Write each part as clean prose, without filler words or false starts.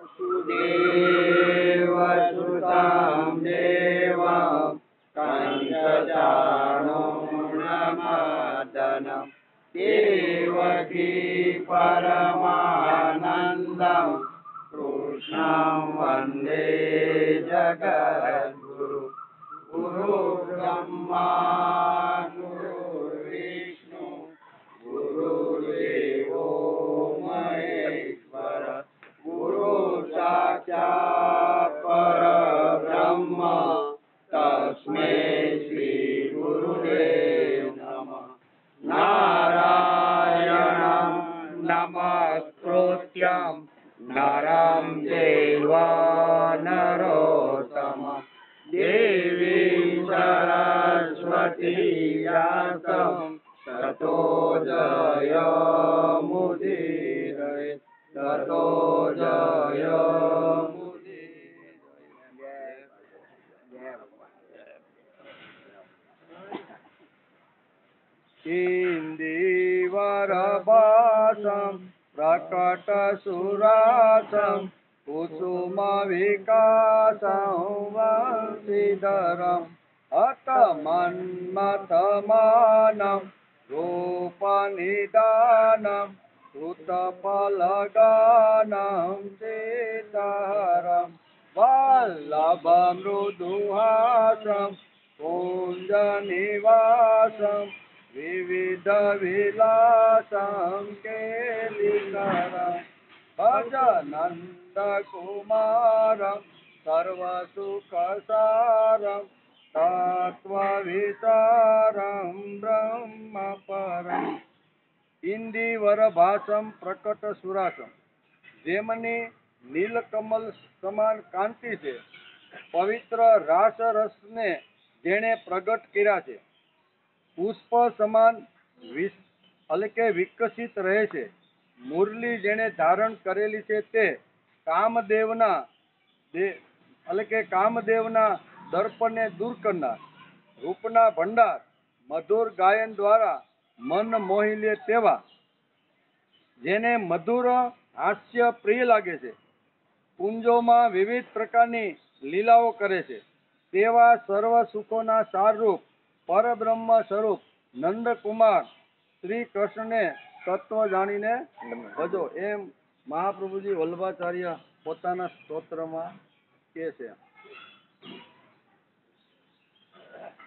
वसुदेवसुतं देवं कंसचाणूरमर्दनं देवकी परमानन्दं कृष्णं वन्दे जगद्गुरु गुरुर्ब्रह्मा गुरुर्विष्णु गुरुर्देवो महेश्वर गुरु साक्षात् परब्रह्म तस्मै श्री गुरुदेव नमः। नारायणं नमस्कृत्यं नरं चैव नरोत्तमं देवीं सरस्वतीं व्यासं ततो जयमुदीरये ततो इंदीवरभासं प्रकटसुरासं कुसुमविकासं वंशीधरम् अतमन्मथमानं रूपनिदानं कृतफलगानं सीताहरं वल्लभमृदुहासं कुञ्जनिवासं विविधविलासं केलिकरं भजनन्दकुमारं सर्वसुखसारं तत्त्वविचारं ब्रह्मपरम् इंदीवर भाषम प्रकट सुरासम जेमनी नीलकमल समान कांति છે पवित्र रास रस ने जेने प्रगट कर्या છે पुष्प समान हलके विकसित रहे છે मुरली जेने धारण करेली છે તે कामदेवना हलके कामदेवना दर्पने दूर करनार रूपना भंडार मधुर गायन द्वारा मन मोही લે તેવા જેને મધુર હાસ્ય પ્રિય લાગે છે કુંજોમાં વિવિધ પ્રકારની લીલાઓ કરે છે તેવા સર્વ સુખોના સારરૂપ પરબ્રહ્મ સ્વરૂપ નંદકુમાર શ્રી કૃષ્ણને તત્વ જાણીને ભજો એમ મહાપ્રભુજી વલ્લભાચાર્ય પોતાના સ્તોત્રમાં કહે છે।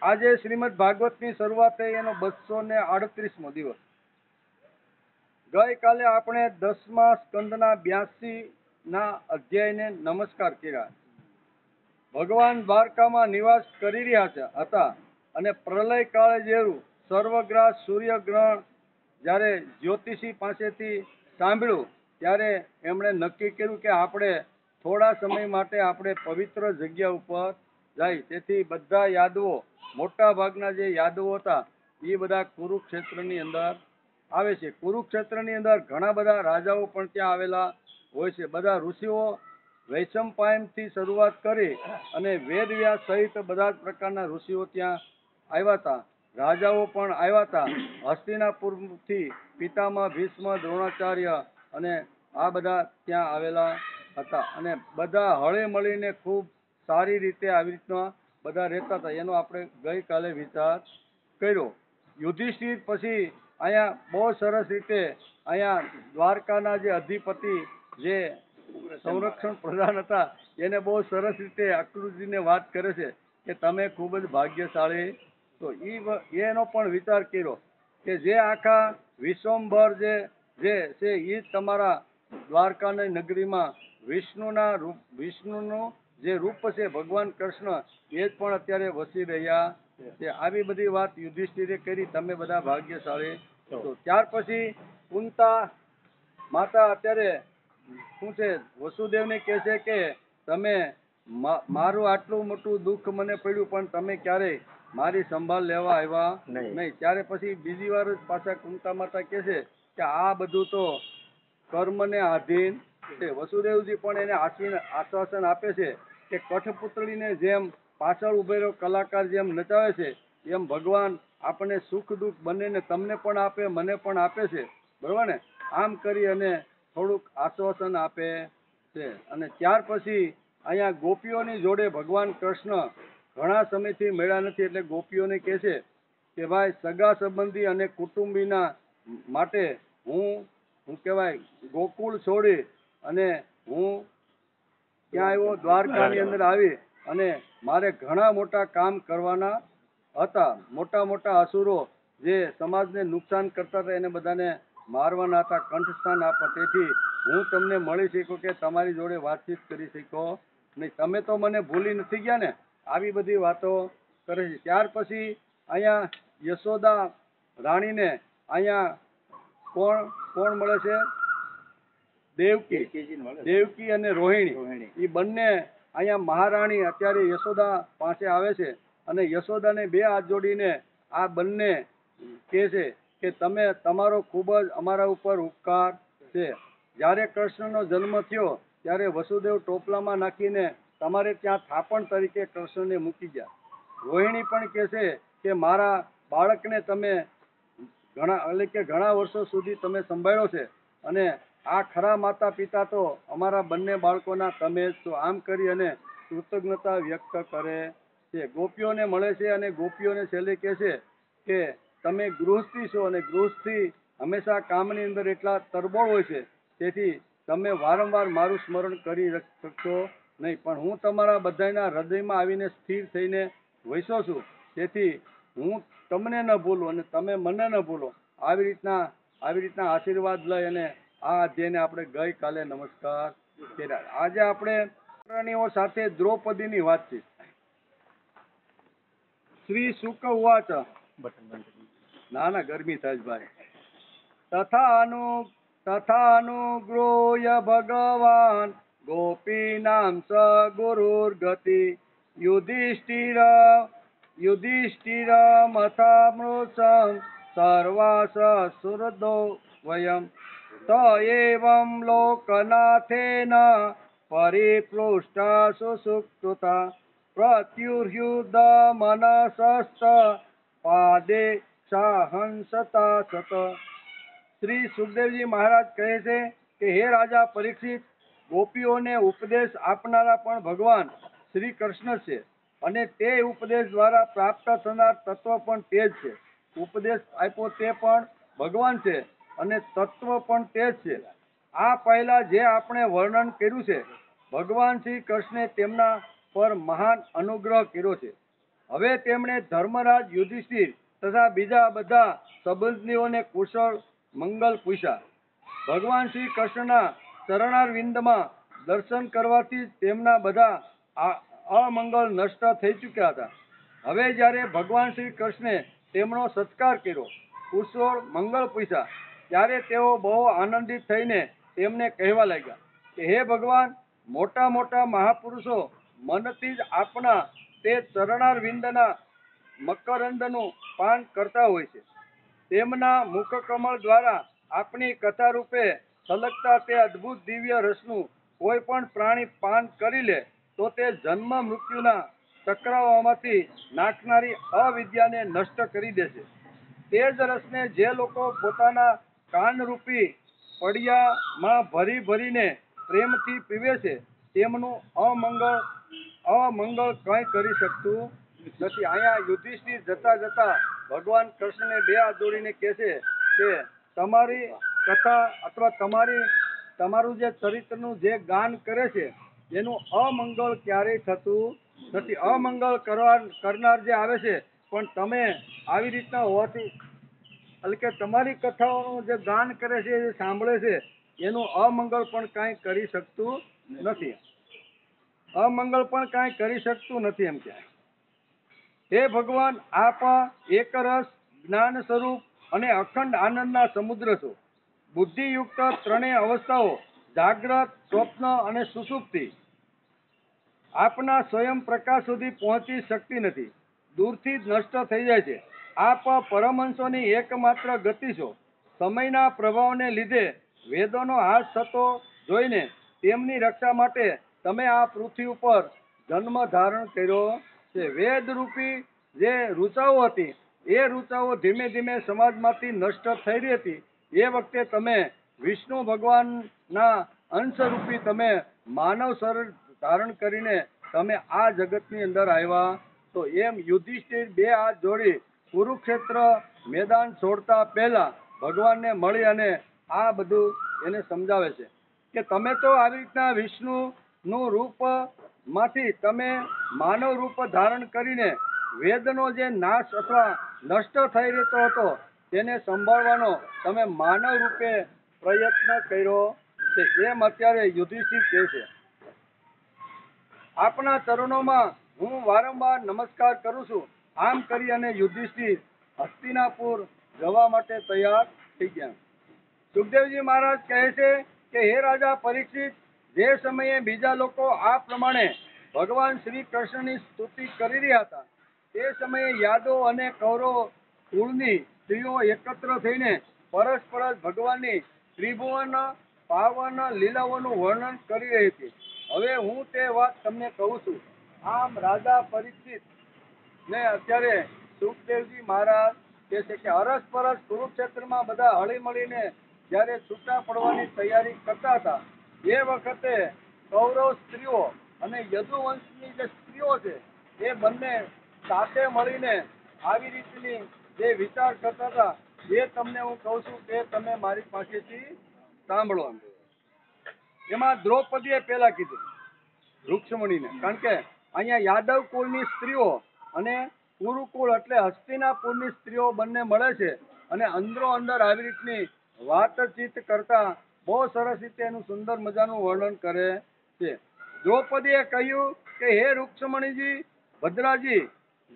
આજે શ્રીમદ ભાગવતની શરૂઆત થઈ એનો 238મો દિવસ। ગઈકાલે આપણે 10મા સ્કંદના 82ના અધ્યાયને નમસ્કાર કર્યા। ભગવાન દ્વારકામાં નિવાસ કરી રહ્યા હતા અને પ્રલય કાળે જેવું સર્વગ્રાસ સૂર્યગ્રહણ જ્યારે જ્યોતિષી પાસેથી સાંભળ્યું ત્યારે એમણે નક્કી કર્યું કે આપણે થોડા સમય માટે આપણે પવિત્ર જગ્યા ઉપર જાય। તેથી બધા યાદવો મોટા ભાગના જે યાદવો હતા એ બધા કુરુક્ષેત્રની અંદર આવે છે। કુરુક્ષેત્રની અંદર ઘણા બધા રાજાઓ પણ ત્યાં આવેલા હોય છે। બધા ઋષિઓ વૈશંપાયનથી શરૂઆત કરી અને વેદવ્યાસ સહિત બધા જ પ્રકારના ઋષિઓ ત્યાં આવ્યા હતા। રાજાઓ પણ આવ્યા હતા। હસ્તિનાપુરથી પિતામહ ભીષ્મ દ્રોણાચાર્ય અને આ બધા ત્યાં આવેલા હતા અને બધા હળે મળીને ખૂબ સારી રીતે આવી રીતના બધા રહેતા હતા। એનો આપણે ગઈકાલે વિચાર કર્યો। યુધિષ્ઠિર પછી અહીંયા બહુ સરસ રીતે અહીંયા દ્વારકાના જે અધિપતિ જે સંરક્ષણ પ્રધાન હતા એને બહુ સરસ રીતે અક્રૂરજીને વાત કરે છે કે તમે ખૂબ જ ભાગ્યશાળી તો એનો પણ વિચાર કર્યો કે જે આખા વિશ્વંભર જે છે એ તમારા દ્વારકાની નગરીમાં વિષ્ણુનું જે રૂપ છે ભગવાન કૃષ્ણ એ જ પણ અત્યારે વસી રહ્યા છે। આવી બધી વાત યુધિષ્ઠિરે કરી તમે બધા ભાગ્યશાળી છો। ત્યાર પછી કુંતા માતા અત્યારે શું છે વસુદેવને કહે છે કે તમે મારું આટલું મોટું દુઃખ મને પડ્યું પણ તમે ક્યારેય મારી સંભાળ લેવા આવ્યા નહીં। ત્યારે પછી બીજી વાર પાછા કુંતા માતા કહે છે કે આ બધું તો કર્મને આધીન છે। વસુદેવજી પણ એને આશ્વાસન આપે છે કે કઠપુતળીને જેમ પાછળ ઉભેલો કલાકાર જેમ નચાવે છે એમ ભગવાન આપણને સુખ દુઃખ બંનેને તમને પણ આપે મને પણ આપે છે, બરોબર ને? આમ કરી અને થોડુંક આશ્વાસન આપે છે. અને ત્યાર પછી અહીંયા ગોપીઓની જોડે ભગવાન કૃષ્ણ ઘણા સમયથી મળ્યા નથી, એટલે ગોપીઓને કહે છે કે ભાઈ સગા સંબંધી અને કુટુંબીના માટે હું કહેવાય ગોકુળ છોડી અને હું ત્યાં આવ્યો, દ્વારકાની અંદર આવી અને મારે ઘણા મોટા કામ કરવાના હતા. મોટા મોટા અસુરો જે સમાજને નુકસાન કરતા હતા એને બધાને મારવાના હતા, કંઠસ્થાન આપવા. તેથી હું તમને મળી શક્યો કે તમારી જોડે વાતચીત કરી શક્યો નહીં. તમે તો મને ભૂલી નથી ગયા ને, આવી બધી વાતો કરે છે. ત્યાર પછી અહીંયા યશોદા રાણીને અહીંયા કોણ મળે છે? દેવકી અને રોહિણી. એ બંને અહીંયા મહારાણી અત્યારે યશોદા પાસે આવે છે અને યશોદાને બે હાથ જોડીને આ બંને કહે છે કે તમે તમારો ખૂબ જ અમારા ઉપર ઉપકાર છે. જ્યારે કૃષ્ણનો જન્મ થયો ત્યારે વસુદેવ ટોપલામાં નાખીને તમારે ત્યાં થાપણ તરીકે કૃષ્ણને મૂકી ગયા. રોહિણી પણ કહે છે કે મારા બાળકને તમે ઘણા વર્ષો સુધી તમે સંભાળ્યો છે અને આ ખરા માતા પિતા તો અમારા બંને બાળકોના તમે જ છો. આમ કરી અને કૃતજ્ઞતા વ્યક્ત કરે છે. ગોપીઓને મળે છે અને ગોપીઓને છેલ્લે કહે છે કે તમે ગૃહસ્થી છો અને ગૃહસ્થી હંમેશા કામની અંદર એટલા તરબોળ હોય છે, તેથી તમે વારંવાર મારું સ્મરણ કરી શકશો નહીં, પણ હું તમારા બધાના હૃદયમાં આવીને સ્થિર થઈને વસ્યો છું, તેથી હું તમને ન ભૂલું અને તમે મને ન ભૂલો. આવી રીતના આશીર્વાદ લઈ અને આ અધ્યાયને આપણે ગઈકાલે નમસ્કાર કર્યા. આજે આપણે રાણીઓ સાથે દ્રૌપદીની વાતચીત. શ્રી શુક ઉવાચ. ના ગરમી થાય ભાઈ. તથા અનુગ્રોય ભગવાન ગોપીનામ સ ગુરુર્ગતિ યુધિષ્ઠિરમથામૃતં સર્વાસ સુરદો વયમ ત એવં લોકનાથેન પરિપૃષ્ટા સુસુકૃતા પ્રત્યુર્યુદ મનસસ્ત પાદે સાહંસતા સત. શ્રી સુખદેવજી મહારાજ કહે છે કે હે રાજા પરીક્ષિત, ગોપીઓને ઉપદેશ આપનારા પણ ભગવાન શ્રી કૃષ્ણ છે અને તે ઉપદેશ દ્વારા પ્રાપ્ત થનાર તત્વ પણ તે જ છે. ઉપદેશ આપ્યો તે પણ ભગવાન છે અને તત્વ પણ તે જ છે. આ પહેલા જે આપણે વર્ણન કર્યું છે, ભગવાન શ્રી કૃષ્ણે તેમના પર મહાન અનુગ્રહ કર્યો છે. હવે તેમણે ધર્મરાજ યુધિષ્ઠિર તથા બીજા બધા સંબંધીઓને કુશળ મંગલ પૂછ્યા. ભગવાન શ્રી કૃષ્ણના ચરણારવિંદમાં દર્શન કરવાથી તેમના બધા અમંગળ નષ્ટ થઈ ચૂક્યા હતા. હવે જ્યારે ભગવાન શ્રી કૃષ્ણે તેમનો સત્કાર કર્યો, કુશળ મંગળ પૂછ્યા, ત્યારે તેઓ બહુ આનંદિત થઈને તેમને કહેવા લાગ્યા કે હે ભગવાન, મોટા મોટા મહાપુરુષો મનથી જ આપના તે ચરણારવિંદના મકરંદનું પાન કરતા હોય છે. તેમના મુખકમળ દ્વારા આપની કથા રૂપે છલકતા તે અદ્ભુત દિવ્ય રસનું કોઈ પણ પ્રાણી પાન કરી લે તો તે જન્મ મૃત્યુના ચક્રાઓમાંથી નાખનારી અવિદ્યાને નષ્ટ કરી દેશે. તે જ રસને જે લોકો પોતાના કાનરૂપી પડિયામાં ભરીને પ્રેમથી પીવે છે, તેમનું અમંગળ કંઈ કરી શકતું નથી. અહીંયા યુધિષ્ઠિર જતા ભગવાન કૃષ્ણને બે હાથ જોડીને કહે છે કે તમારી કથા અથવા તમારું જે ચરિત્રનું જે ગાન કરે છે એનું અમંગળ ક્યારેય થતું નથી. અમંગળ કરનાર જે આવે છે, પણ તમે આવી રીતના હોવાથી એટલે કે તમારી કથાઓનું જે ગાન કરે છે, જે સાંભળે છે, એનું અમંગળ પણ કાંઈ કરી શકતું નથી. એમ કે હે ભગવાન, આપ એકરસ જ્ઞાન સ્વરૂપ અને અખંડ આનંદના સમુદ્ર છો. બુદ્ધિયુક્ત ત્રણેય અવસ્થાઓ જાગ્રત, સ્વપ્ન અને સુષુપ્તિ આપના સ્વયં પ્રકાશ સુધી પહોંચી શકતી નથી, દૂરથી જ નષ્ટ થઈ જાય છે. આપ પરમહંસોની એકમાત્ર ગતિ છો. સમયના પ્રભાવને લીધે વેદોનો હાસ થતો જોઈને તેમની રક્ષા માટે તમે આ પૃથ્વી ઉપર જન્મ ધારણ કર્યો છે. વેદ રૂપી જે ઋચાઓ હતી એ ઋચાઓ ધીમે ધીમે સમાજમાંથી નષ્ટ થઈ રહી હતી. એ વખતે તમે વિષ્ણુ ભગવાનના અંશરૂપી તમે માનવ શરીર ધારણ કરીને તમે આ જગતની અંદર આવ્યા તો એમ યુધિષ્ઠિર બે હાથ જોડી કુરુક્ષેત્ર મેદાન છોડતા પહેલા ભગવાનને મળી અને આ બધું એને સમજાવે છે કે તમે તો આવી રીતના વિષ્ણુનું રૂપ માંથી તમે માનવ રૂપ ધારણ કરીને વેદનો જે નાશ અથવા નષ્ટ થઈ રહેતો હતો તેને સંભાળવાનો તમે માનવ રૂપે પ્રયત્ન કર્યો છે એમ અત્યારે યુધિષ્ઠિર કહે છે. આપના ચરણોમાં હું વારંવાર નમસ્કાર કરું છું. આમ કરી અને યુધિષ્ઠિર હસ્તિનાપુર જવા માટે તૈયાર થઈ ગયા. સુખદેવજી મહારાજ કહે છે કે હે રાજા પરીક્ષિત, જે સમયે બીજા લોકો આ પ્રમાણે ભગવાન શ્રી કૃષ્ણની સ્તુતિ કરી રહ્યા હતા તે સમયે યાદવ અને કૌરવ કુળની સ્ત્રીઓ એકત્ર થઈને પરસ્પર ભગવાનની ત્રિભુવન પાવન લીલાઓનું વર્ણન કરી રહી હતી. હવે હું તે વાત તમને કહું છું. આમ રાજા પરીક્ષિત ને અત્યારે સુખદેવજી મહારાજ કહે છે કે અરસપરસ કુરુક્ષેત્રમાં બધા હળી મળીને જયારે છૂટા પડવાની તૈયારી કરતા હતા એ વખતે કૌરવ સ્ત્રીઓ અને યદુવંશની જે સ્ત્રીઓ છે એ બંને સાથે મળીને આવી રીતની જે વિચાર કરતા હતા એ તમને હું કહું છું કે તમે મારી પાસેથી સાંભળો. એમાં દ્રૌપદીએ પહેલા કીધું રૂક્ષ્મણીને, કારણ કે અહીંયા યાદવ કુળની સ્ત્રીઓ અને કુરુકુળ એટલે હસ્તિનાપુરની સ્ત્રીઓ બંને મળે છે અને અંદરો અંદર આવી રીતની વાતચીત કરતા બહુ સરસ રીતે એનું સુંદર મજાનું વર્ણન કરે છે. દ્રૌપદીએ કહ્યું કે હે રૂક્ષ્મણીજી, ભદ્રાજી,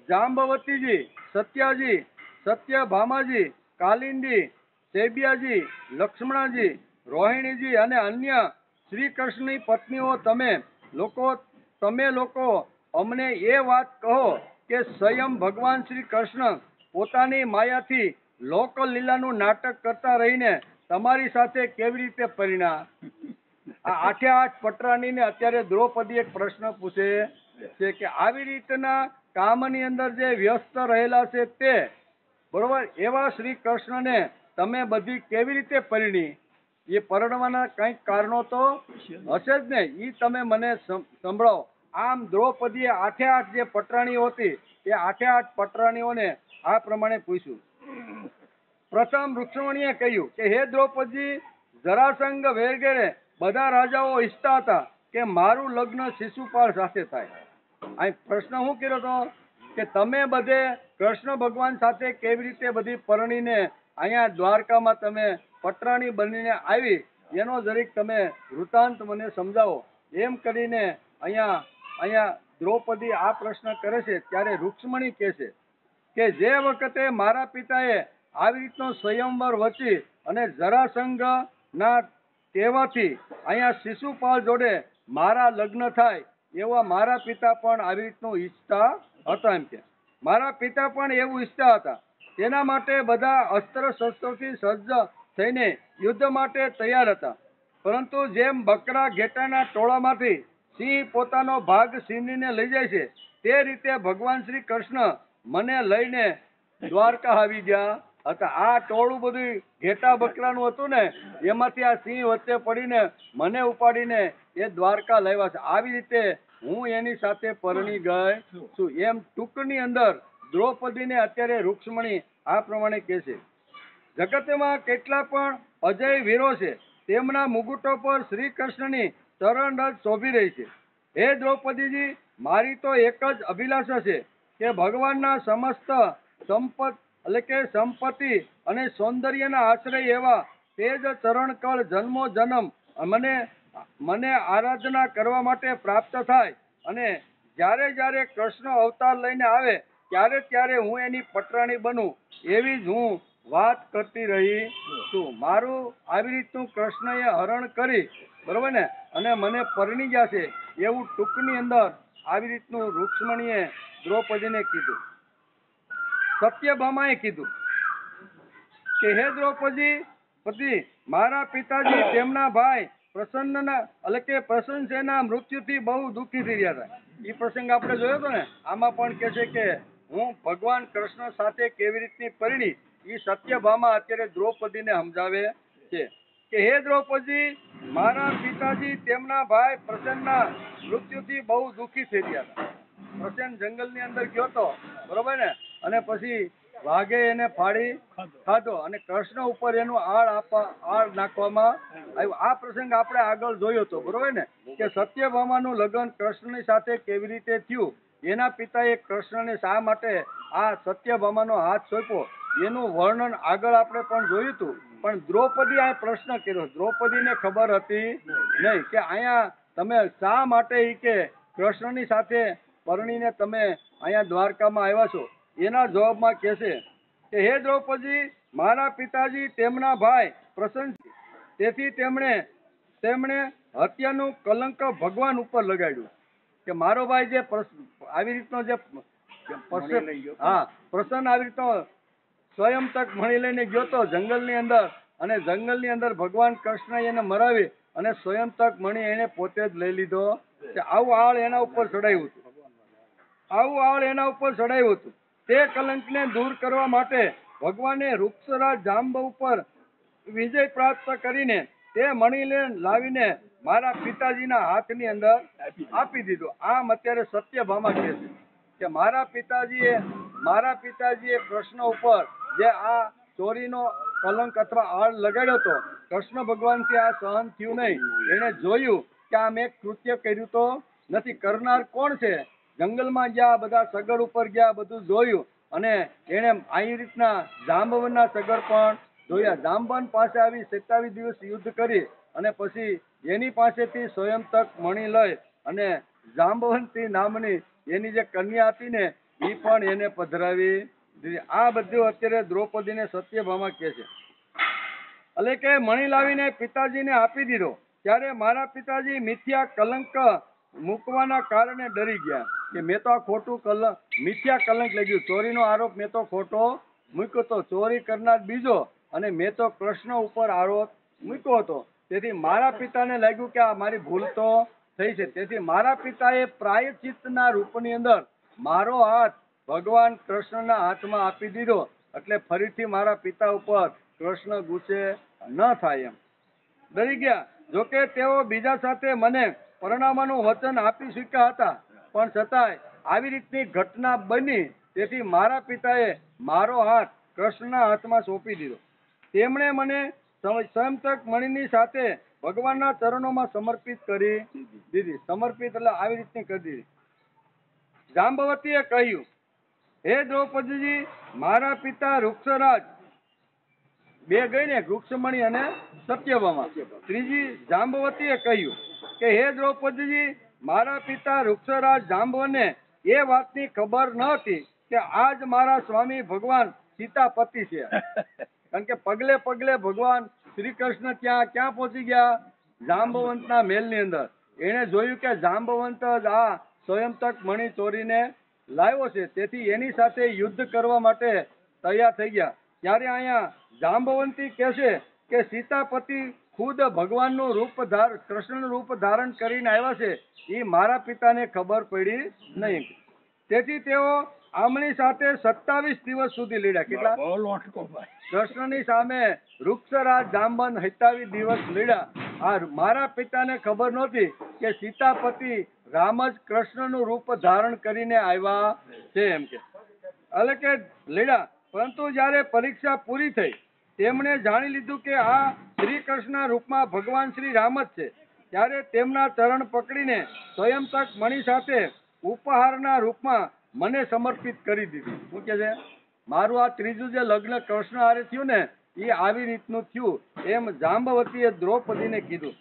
જાંબવતીજી, સત્યાજી, સત્યભામાજી, કાલિંદી, શૈબ્યાજી, લક્ષ્મણાજી, રોહિણીજી અને અન્ય શ્રી કૃષ્ણની પત્નીઓ તમે લોકો અમને એ વાત કહો કે સ્વયં ભગવાન શ્રી કૃષ્ણ પોતાની માયાથી લોકલીલાનું નાટક કરતા રહીને તમારી સાથે કેવી રીતે પરિણ્યા. આ આઠે આઠ પટરાણીને અત્યારે દ્રૌપદી એક પ્રશ્ન પૂછે છે કે આવી રીતના કામની અંદર જે વ્યસ્ત રહેલા છે તે બરોબર એવા શ્રી કૃષ્ણને તમે બધી કેવી રીતે પરિણી. એ પરણવાના કંઈક કારણો તો હશે જ ને, એ તમે મને સંભળાવો. આમ દ્રૌપદીએ આઠે આઠ જે પટરાણીઓ હતી એ આઠે આઠ પટરાણીઓને આ પ્રમાણે પૂછ્યું. પ્રથમ રૂક્ષ્મણીએ કહ્યું કે હે દ્રૌપદી, જરાસંઘ વગેરે બધા રાજાઓ ઈચ્છતા હતા કે મારું લગ્ન શિશુપાળ સાથે થાય. અહીં પ્રશ્ન શું કર્યો હતો કે તમે બધે કૃષ્ણ ભગવાન સાથે કેવી રીતે બધી પરણીને અહીંયા દ્વારકામાં તમે પટરાણી બનીને આવી એનો જરીક તમે વૃત્તાંત મને સમજાવો. એમ કરીને અહીંયા દ્રૌપદી આ પ્રશ્ન કરે છે ત્યારે રૂક્ષ્મણી કહે છે કે જે વખતે મારા પિતાએ આવી રીતનો સ્વયંવર વચી અને જરાસંઘ ના કહેવાથી અહીંયા શિશુપાળ જોડે મારા લગ્ન થાય એવા મારા પિતા પણ આવી રીતનું ઈચ્છતા હતા. એમ કે મારા પિતા પણ એવું ઈચ્છતા હતા. તેના માટે બધા અસ્ત્ર શસ્ત્રોથી સજ્જ થઈને યુદ્ધ માટે તૈયાર હતા. પરંતુ જેમ બકરા ઘેટાના ટોળામાંથી સિંહ પોતાનો ભાગ છીનીને લઈ જાય છે તે રીતે ભગવાન શ્રી કૃષ્ણ મને લઈને દ્વારકા આવી ગયા હતા. આ ટોળું બધું ઘેટા બકરાનું હતું ને એમાંથી આ સિંહ વચ્ચે પડીને મને ઉપાડીને એ દ્વારકા લાવ્યા છે. આવી રીતે હું એની સાથે પરણી ગઈ છું. એમ ટૂંકની અંદર દ્રૌપદીને અત્યારે રૂક્ષ્મણી આ પ્રમાણે કહે છે. જગતમાં કેટલા પણ અજય વીરો છે તેમના મુગુટો પર શ્રી કૃષ્ણની ચરણ રજ શોભી રહી છે. હે દ્રૌપદીજી, મારી તો એક જ અભિલાષા છે કે ભગવાનના સમસ્ત સંપત્તિ અને સૌંદર્યના આશ્રય એવા તેજ ચરણ કળ જન્મો જન્મ મને આરાધના કરવા માટે પ્રાપ્ત થાય અને જ્યારે જ્યારે કૃષ્ણ અવતાર લઈને આવે ત્યારે હું એની પટરાણી બનું એવી જ હું વાત કરતી રહી છું. મારું આવી રીતનું કૃષ્ણએ હરણ કરી બરોબર ને અને મને પરણી ગયા છે એવું ટૂંકની અંદર આવી રીતનું રૂક્ષ્મણીએ દ્રૌપદીને કીધું. સત્યભામાએ કીધું કે હે દ્રૌપદી, મારા પિતાજી તેમના ભાઈ પ્રસન્નના મૃત્યુથી બહુ દુઃખી થઈ રહ્યા હતા. એ પ્રસંગ આપણે જોયો હતો ને. આમાં પણ કહે છે કે હું ભગવાન કૃષ્ણ સાથે કેવી રીતની પરિણી એ સત્યભામા અત્યારે દ્રૌપદીને સમજાવે છે. કે હે દ્રૌપદી, મારા પિતાજી તેમના ભાઈ પ્રસન્નના મૃત્યુથી બહુ દુઃખી થઈ ગયા હતા. પ્રસન્ન જંગલની અંદર ગયો તો, બરોબર ને, અને પછી વાઘે એને ફાડી ખાધો અને કૃષ્ણ ઉપર એનું આળ નાખવામાં આવ્યું. આ પ્રસંગ આપણે આગળ જોયો હતો, બરોબર ને, કે સત્યભામાનું લગ્ન કૃષ્ણની સાથે કેવી રીતે થયું, એના પિતાએ કૃષ્ણને શા માટે આ સત્યભામાનો હાથ સોંપ્યો એનું વર્ણન આગળ આપણે પણ જોયું હતું. પણ દ્રૌપદી આ પ્રશ્ન કર્યો, દ્રૌપદીને ખબર હતી નહીં કે અહીંયા તમે શા માટે કે કૃષ્ણની સાથે પરણીને તમે અહીંયા દ્વારકામાં આવ્યા છો. એના જવાબમાં કહેશે કે હે દ્રૌપદી, મારા પિતાજી તેમના ભાઈ પ્રસન્ન, તેથી તેમણે હત્યાનું કલંક ભગવાન ઉપર લગાડ્યું કે મારો ભાઈ જે આવી રીતનો જે પ્રસન્ન આવી રીતનો સ્વયં તક મણી લઈને ગયો તો જંગલની અંદર, અને જંગલની અંદર ભગવાન કૃષ્ણ એને મરાવી અને સ્વયં તક મણી એને પોતે જ લઈ લીધો. આવું આળ એના ઉપર ચડાવ્યું હતું. તે કલંકને દૂર કરવા માટે ભગવાને વૃક્ષરાજ જાંબ ઉપર વિજય પ્રાપ્ત કરીને તે મણીને લાવીને મારા પિતાજીના હાથની અંદર આપી દીધો. આમ અત્યારે સત્યભામા કહે છે કે મારા પિતાજીએ કૃષ્ણ ઉપર જે આ ચોરીનો કલંક અથવા આળ લગાડ્યો હતો, કૃષ્ણ ભગવાનથી આ સહન થયું નહીં. એને જોયું કે આ મેં કૃત્ય કર્યું તો નથી, કરનાર કોણ છે. જંગલમાં ગયા, બધા સગડ ઉપર ગયા, બધું જોયું અને એને આવી રીતના જાંબવનના સગડ પણ જોયા. જાંબવન પાસે આવી 27 દિવસ યુદ્ધ કરી અને પછી એની પાસેથી સ્વયં તક મણી લઈ અને જાંબવંતી નામની એની જે કન્યા હતી ને એ પણ એને પધરાવી દીધી. આ બધું અત્યારે દ્રૌપદીને સત્યભામા કહે છે. એટલે કે મણી લાવીને પિતાજીને આપી દીધો. ત્યારે મારા પિતાજી મિથ્યા કલંક મૂકવાના કારણે ડરી ગયા કે મેં તો આ ખોટું મિથ્યા કલંક લાગ્યું, ચોરીનો આરોપ મેં તો ખોટો મૂક્યો હતો, ચોરી કરનાર બીજો અને મેં તો કૃષ્ણ ઉપર આરોપ મૂક્યો હતો. તેથી મારા પિતાને લાગ્યું કે આ મારી ભૂલ તો થઈ છે. તેથી મારા પિતાએ પ્રાયશ્ચિતના રૂપની અંદર મારો હાથ ભગવાન કૃષ્ણના હાથમાં આપી દીધો, એટલે ફરીથી મારા પિતા ઉપર કૃષ્ણ ગુસ્સે ન થાય એમ ડરી ગયા. જોકે તેઓ બીજા સાથે મને પરણાવવાનું વચન આપી ચૂક્યા હતા, પણ છતાંય આવી રીતની ઘટના બની. તેથી મારા પિતાએ મારો હાથ કૃષ્ણના હાથમાં સોંપી દીધો. તેમણે મને સ્વયંતક મણીની સાથે ભગવાનના ચરણોમાં સમર્પિત કરી દીધી. સમર્પિત એટલે આવી રીતની કરી દીધી. જાંબવતીએ કહ્યું, હે દ્રૌપદીજી, મારા પિતા વૃક્ષરાજ, બે ગઈ ને, વૃક્ષમણી અને સત્યભામા. ત્રીજી જાંબવતીએ કહ્યું કે હે દ્રૌપદીજી, મારા પિતા વૃક્ષરાજ જાંબવને એ વાતની ખબર ન હતી કે આજ મારા સ્વામી ભગવાન સીતાપતિ છે. કારણ કે પગલે પગલે ભગવાન શ્રી કૃષ્ણ ક્યાં પહોંચી ગયા? જાંબવંતના મહેલની અંદર. એને જોયું કે જાંબવંત જ આ સ્વયંતક મણી ચોરીને લાવ્યો છે, તેથી એની સાથે યુદ્ધ કરવા માટે તૈયાર થઈ ગયા. ત્યારે અહીંયા જાંબવંતી કહે છે કે સીતાપતિ ખુદ ભગવાનનું કૃષ્ણનું રૂપ ધારણ કરીને આવ્યા છે, એ મારા પિતાને ખબર પડી નહીં. તેથી તેઓ આમની સાથે 27 દિવસ સુધી લડ્યા. કેટલા? કૃષ્ણની સામે વૃક્ષરાજ જાંબવન 27 દિવસ લડ્યા. આ મારા પિતાને ખબર નહોતી કે સીતાપતિ રામ જ કૃષ્ણનું રૂપ ધારણ કરીને આવ્યા છે એમ કે. એટલે કે લડ્યા. પરંતુ જયારે પરીક્ષા પૂરી થઈ, તેમણે જાણી લીધું કે આ શ્રી કૃષ્ણના રૂપમાં ભગવાન શ્રી રામ જ છે. ત્યારે તેમના ચરણ પકડીને સ્વયંતક મણી સાથે ઉપહારના રૂપમાં મને સમર્પિત કરી દીધી. શું કે છે? મારું આ ત્રીજું જે લગ્ન કૃષ્ણ હારે થયું ને, એ આવી રીતનું થયું એમ જાંબવતીએ દ્રૌપદીને કીધું.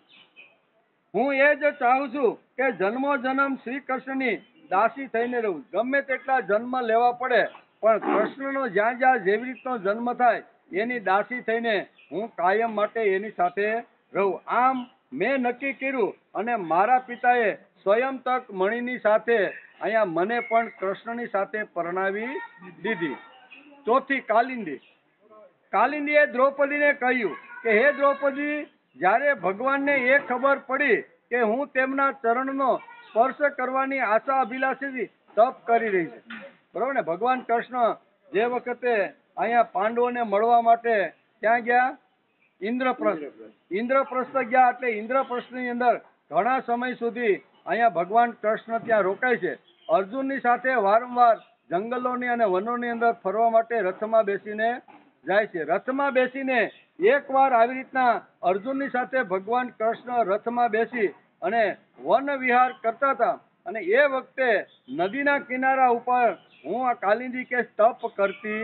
હું એ જ ચાહું છું કે જન્મો જન્મ શ્રી કૃષ્ણની દાસી થઈને રહું. ગમે તેટલા જન્મ લેવા પડે, પણ કૃષ્ણનો જ્યાં જ્યાં જેવી રીતનો જન્મ થાય એની દાસી થઈને હું કાયમ માટે એની સાથે રહું. આમ મેં નક્કી કર્યું અને મારા પિતાએ સ્વયંતક મણીની સાથે અહીંયા મને પણ કૃષ્ણની સાથે પરણાવી દીધી. ચોથી કાલિંદીએ દ્રૌપદીને કહ્યું કે હે દ્રૌપદી, જ્યારે ભગવાનને એ ખબર પડી કે હું તેમના ચરણનો સ્પર્શ કરવાની આશા અભિલાષીથી તપ કરી રહી છે, બરોબર ને. ભગવાન કૃષ્ણ જે વખતે અહીંયા પાંડવોને મળવા માટે ક્યાં ગયા? ઇન્દ્રપ્રસ્થ ગયા એટલે ઇન્દ્રપ્રસ્થની અંદર ઘણા સમય સુધી અહીંયા ભગવાન કૃષ્ણ ત્યાં રોકાય છે. અર્જુનની સાથે વારંવાર જંગલોની અને વનોની અંદર ફરવા માટે રથમાં બેસીને જાય છે. રથમાં બેસીને એકવાર આવી રીતના અર્જુનની સાથે ભગવાન કૃષ્ણ રથમાં બેસી અને વન વિહાર કરતા હતા અને એ વખતે નદીના કિનારા ઉપર હું આ કાલિંદી કે તપ કરતી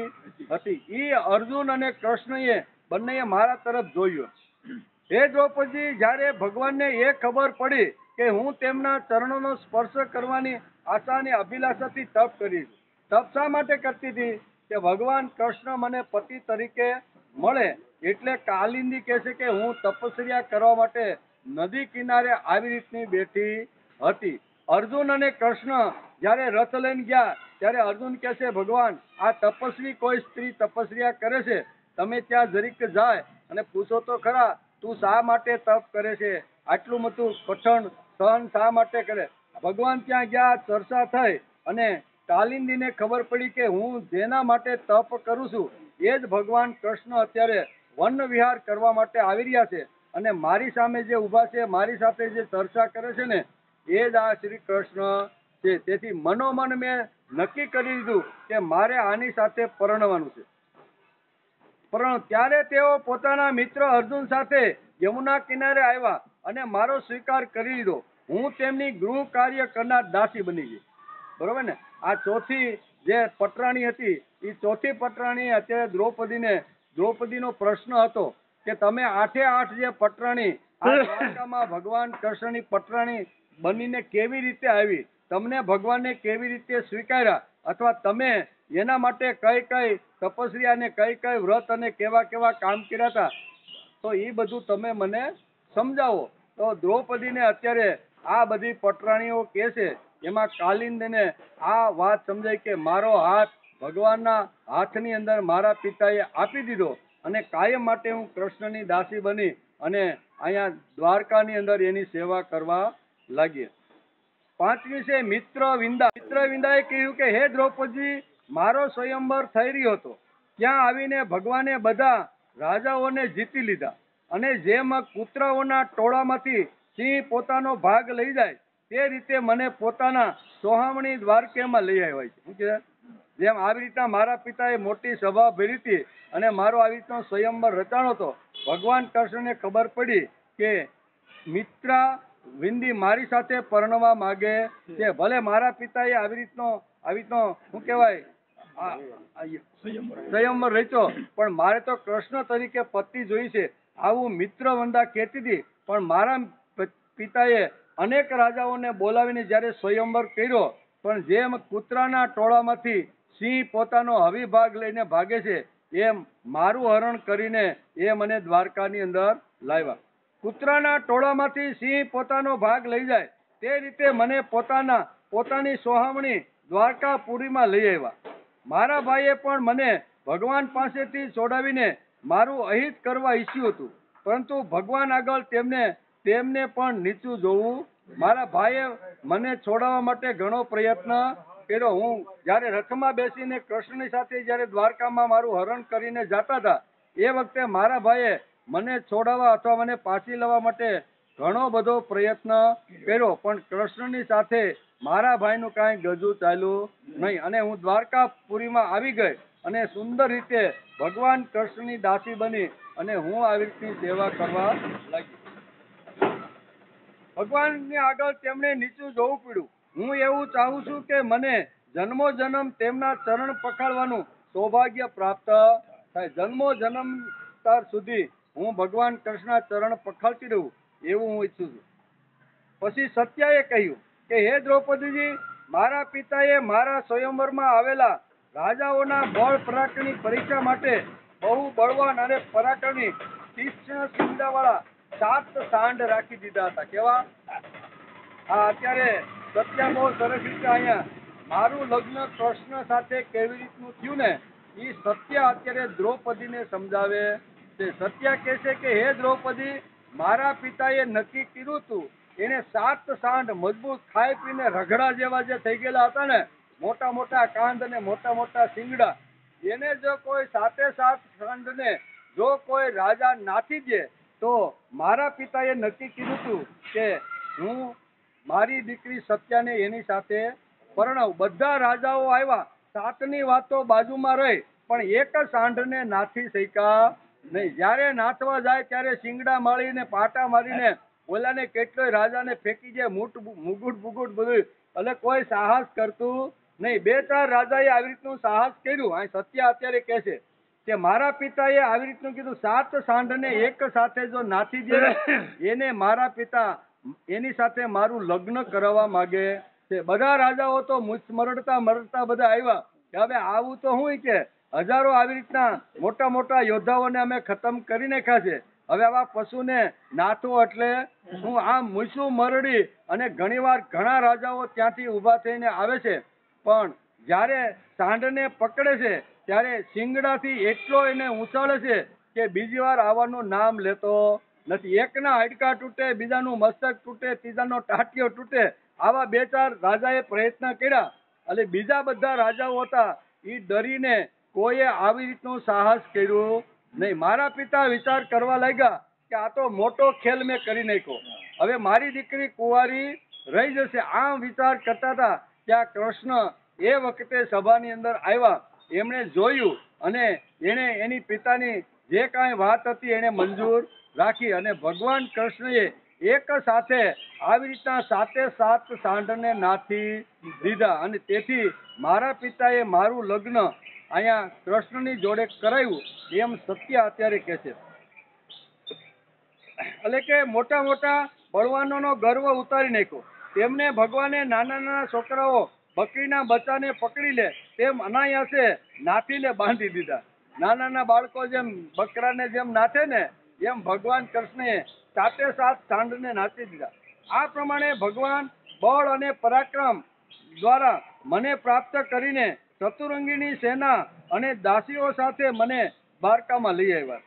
હતી. એ અર્જુન અને કૃષ્ણએ બંનેએ મારા તરફ જોયું. હે દ્રૌપદી, જ્યારે ભગવાનને એ ખબર પડી કે હું તેમના ચરણોનો સ્પર્શ કરવાની આશાની અભિલાષાથી તપ કરીશ. તપ શા માટે કરતી હતી? કે ભગવાન કૃષ્ણ મને પતિ તરીકે મળે. એટલે કાલિંદી કહે છે કે હું તપસ્યા કરવા માટે નદી કિનારે આવી રીતની બેઠી હતી. અર્જુન અને કૃષ્ણ જ્યારે રથ લઈને ગયા ત્યારે અર્જુન કહે છે, ભગવાન, આ તપસ્વી કોઈ સ્ત્રી તપસ્યા કરે છે, તમે ત્યાં જરીક જાય અને પૂછો તો ખરા, તું શા માટે તપ કરે છે, આટલું બધું કઠણ સહન શા માટે કરે? ભગવાન ત્યાં ગયા, ચર્ચા થઈ અને કાલિંદીને ખબર પડી કે હું જેના માટે તપ કરું છું એ જ ભગવાન કૃષ્ણ અત્યારે વન વિહાર કરવા માટે આવી રહ્યા છે અને મારી સામે જે ઊભા છે, મારી સાથે જે ચર્ચા કરે છે ને, એ જ આ શ્રી કૃષ્ણ છે. તેથી મનોમન મેં નક્કી કરી દીધું કે મારે આની સાથે પરણવાનું છે. ત્યારે તેઓ પોતાના મિત્ર અર્જુન સાથે યમુના કિનારે આવ્યા અને મારો સ્વીકાર કરી લીધો. હું તેમની ગૃહ કાર્ય કરનાર દાસી બની ગઈ. બરોબર ને? આ ચોથી જે પટરાણી હતી એ ચોથી પટરાણી અત્યારે દ્રૌપદીનો પ્રશ્ન હતો કે તમે 8 જે પટરાણી આ દ્વારકામાં ભગવાન કૃષ્ણની પટરાણી બનીને કેવી રીતે આવી, તમને ભગવાનને કેવી રીતે સ્વીકાર્યા, અથવા તમે એના માટે કઈ કઈ તપસ્યા અને કઈ કઈ વ્રત અને કેવા કેવા કામ કર્યા હતા, તો એ બધું તમે મને સમજાવો. તો દ્રૌપદીને અત્યારે આ બધી પટરાણીઓ કહે છે, એમાં કાલિંદીને આ વાત સમજાય કે મારો હાથ ભગવાનના હાથની અંદર મારા પિતાએ આપી દીધો અને કાયમ માટે હું કૃષ્ણની દાસી બની અને અહીંયા દ્વારકાની અંદર એની સેવા કરવા લાગી. 5મી છે મિત્ર વિંદા. મિત્ર વિંદાએ કહ્યું કે હે દ્રૌપદી, મારો સ્વયંવર થઈ રહ્યો હતો, ત્યાં આવીને ભગવાને બધા રાજાઓને જીતી લીધા અને જેમ કૂતરાઓના ટોળામાંથી સિંહ પોતાનો ભાગ લઈ જાય તે રીતે મને પોતાના સોહામણી દ્વારકેમાં લઈ આવ્યા છે. જેમ આવી રીતના મારા પિતાએ મોટી સભા ભરી હતી અને મારો આવી રીતનો સ્વયંવર રચાણો હતો. ભગવાન કૃષ્ણને ખબર પડી કે મિત્રા વિંદી મારી સાથે પરણવા માગે છે. ભલે મારા પિતાએ આવી રીતનો શું કહેવાય સ્વયંવર રચ્યો, પણ મારે તો કૃષ્ણ તરીકે પતિ જોઈ છે, આવું મિત્ર વંદા કહેતી હતી. પણ મારા પિતાએ અનેક રાજાઓને બોલાવીને જ્યારે સ્વયંવર કર્યો, પણ જેમ કૂતરાના ટોળામાંથી સિંહ પોતાનો હવિભાગ લઈને ભાગે છે, એમ મારું હરણ કરીને એ મને દ્વારકાની અંદર લાવ્યા. કૂતરાના ટોળામાંથી સિંહ પોતાનો ભાગ લઈ જાય તે રીતે મને પોતાની સોહામણી દ્વારકાપુરીમાં લઈ આવ્યા. મારા ભાઈએ પણ મને ભગવાન પાસેથી છોડાવીને મારું અહિત કરવા ઈચ્છ્યું હતું, પરંતુ ભગવાન આગળ તેમને પણ નીચું જોવું. મારા ભાઈએ મને છોડાવવા માટે ઘણો પ્રયત્ન કર્યો. હું જ્યારે રથમાં બેસીને કૃષ્ણની સાથે જ્યારે દ્વારકામાં મારું હરણ કરીને જતા હતા એ વખતે મારા ભાઈએ મને છોડાવવા અથવા મને પાછી લેવા માટે ઘણો બધો પ્રયત્ન કર્યો, પણ કૃષ્ણની સાથે મારા ભાઈનું કાંઈ ગજુ ચાલ્યું નહીં અને હું દ્વારકાપુરીમાં આવી ગઈ અને સુંદર રીતે ભગવાન કૃષ્ણની દાસી બની અને હું આવી રીતની સેવા કરવા લાગી. ભગવાનની આગળ તેમણે નીચું જોવું પડ્યું. હું એવું ચાહું છું કે મને જન્મો જન્મ તેમના ચરણ પખાળવાનું સૌભાગ્ય પ્રાપ્ત થાય. જન્મો જન્મ સુધી હું ભગવાન કૃષ્ણના ચરણ પખાળતી રહું એવું હું ઈચ્છું છું. પછી સત્યાએ કહ્યું કે હે દ્રૌપદીજી, મારા પિતાએ મારા સ્વયંવરમાં આવેલા રાજાઓના બળ પરાક્રમની પરીક્ષા માટે બહુ બળવાન અને પરાક્રમી તીક્ષ્ણ શિંગડાવાળા 7 સાંઢ રાખી દીધા હતા. કેવા? અત્યારે સત્ય બહુ સરસ રીતે અહીંયા મારું લગ્ન કૃષ્ણ સાથે કેવી રીતનું થયું ને એ સત્ય અત્યારે દ્રૌપદીને સમજાવે છે. સત્ય કહે છે કે હે દ્રૌપદી, મારા પિતાએ નક્કી કર્યું હતું, એને 7 સાંઢ મજબૂત ખાઈ પીને રગડા જેવા જે થઈ ગયેલા હતા ને, મોટા મોટા કાંધ અને મોટા મોટા શિંગડા, એને જો કોઈ 7 સાંઢને જો કોઈ રાજા નાથી દે તો મારા પિતાએ નક્કી કીધું હતું કે હું મારી દીકરી સત્યાને એની સાથે પરણાવું. બધા રાજાઓ આવ્યા, સાતની વાતો બાજુમાં રહી, પણ એક સાંઢને નાથી શક્યા નહીં. જ્યારે નાથવા જાય ત્યારે શિંગડા મારીને પાટા મારીને ઓલાને કેટલોય રાજાને ફેંકી જાય, મુગુટ બુગુટ બધું, એટલે કોઈ સાહસ કરતું નહીં. બે ચાર રાજાએ આવી રીતનું સાહસ કર્યું. અહીં સત્યા અત્યારે કહે છે કે મારા પિતાએ આવી રીતનું કીધું, 7 સાંઢને એક સાથે જો નાથી દે એને મારા પિતા એની સાથે મારું લગ્ન કરાવવા માંગે છે. બધા રાજાઓ તો મરડતા બધા આવ્યા કે હવે આવું તો હું કે હજારો આવી રીતના મોટા મોટા યોદ્ધાઓને અમે ખતમ કરી નાખ્યા છે, હવે આવા પશુને નાથો એટલે હું આમ મૂસું મરડી. અને ઘણીવાર ઘણા રાજાઓ ત્યાંથી ઊભા થઈને આવે છે, પણ જ્યારે સાંઢને પકડે છે ત્યારે શિંગડાથી એટલો એને ઉછાળે છે કે બીજી વાર આવવાનું નામ લેતો નથી. એકના હાડકા તૂટે, બીજાનું મસ્તક તૂટે, ત્રીજાનો ટાટિયો તૂટે. આવા બે ચાર રાજાએ પ્રયત્ન કર્યા, એટલે બીજા બધા રાજાઓ હતા એ ડરીને કોઈએ આવી રીતનું સાહસ કર્યું નહીં. મારા પિતા વિચાર કરવા લાગ્યા કે આ તો મોટો ખેલ મેં કરી નાખ્યો, હવે મારી દીકરી કુંવારી રહી જશે. આમ વિચાર કરતા હતા ત્યાં કૃષ્ણ એ વખતે સભાની અંદર આવ્યા. એમણે જોયું અને એને એની પિતાની જે કાંઈ વાત હતી એને મંજૂર રાખી, અને ભગવાન કૃષ્ણએ એક સાથે આવી રીતના 7 સાંઢને નાથી દીધા. અને તેથી મારા પિતાએ મારું લગ્ન અહીંયા કૃષ્ણની જોડે કરાવ્યું એમ સત્ય અત્યારે કહે છે. એટલે કે મોટા મોટા બળવાનોનો ગર્વ ઉતારી નાખ્યો. તેમને ભગવાને નાના નાના છોકરાઓ બકરીના બચ્ચાને પકડી લે તેમ અનાયાસે નાથીને બાંધી દીધા. નાના બાળકો જેમ બકરાને જેમ નાથે ને એમ ભગવાન કૃષ્ણએ 7 સાંઢને નાથી દીધા. આ પ્રમાણે ભગવાન બળ અને પરાક્રમ દ્વારા મને પ્રાપ્ત કરીને ચતુરંગીની સેના અને દાસીઓ સાથે મને દ્વારકામાં લઈ આવ્યા.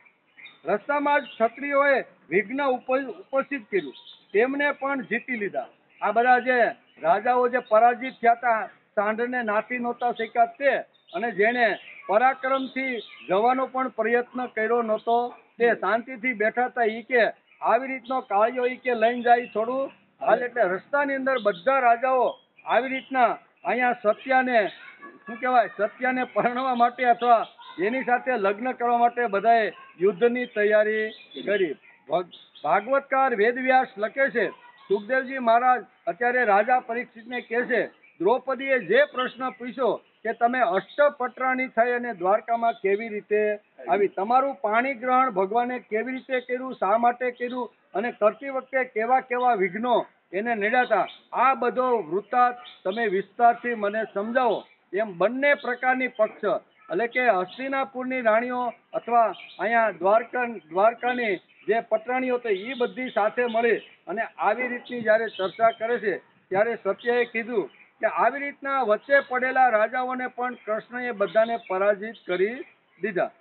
રસ્તામાં જ ક્ષત્રિયોએ વિઘ્ન ઉપસ્થિત કર્યું, તેમને પણ જીતી લીધા. આ બધા જે રાજાઓ જે પરાજિત થયા હતા, સાંઢને નાથી નહોતા શક્યા તે, અને જેને પરાક્રમથી જવાનો પણ પ્રયત્ન કર્યો નહોતો તે શાંતિથી બેઠા હતા. ઈ કે આવી રીતનો કાળિયો ઈ કે લઈને જાય થોડું હાલ. એટલે રસ્તાની અંદર બધા રાજાઓ આવી રીતના અહીંયા સત્યાને પરણવા માટે અથવા એની સાથે લગ્ન કરવા માટે બધાએ યુદ્ધની તૈયારી કરી. ભાગવતકાર વેદવ્યાસ લખે છે, સુખદેવજી મહારાજ અત્યારે રાજા પરીક્ષિતને કહે છે, દ્રૌપદીએ જે પ્રશ્ન પૂછ્યો કે તમે અષ્ટપટરાણી થઈ અને દ્વારકામાં કેવી રીતે આવી, તમારું પાણી ગ્રહણ ભગવાને કેવી રીતે કર્યું, શા માટે કર્યું, અને કરતી વખતે કેવા કેવા વિઘ્નો એને નડ્યા હતા, આ બધો વૃત્તાંત તમે વિસ્તારથી મને સમજાવો. એમ બંને પ્રકારની પક્ષ, એટલે કે હસ્તિનાપુરની રાણીઓ અથવા અહીંયા દ્વારકાની જે પટરાણીઓ હતી એ બધી સાથે મળી અને આવી રીતની જ્યારે ચર્ચા કરે છે ત્યારે સત્યએ કીધું કે આવી રીતના વચ્ચે પડેલા રાજાઓને પણ કૃષ્ણએ બધાને પરાજિત કરી દીધા.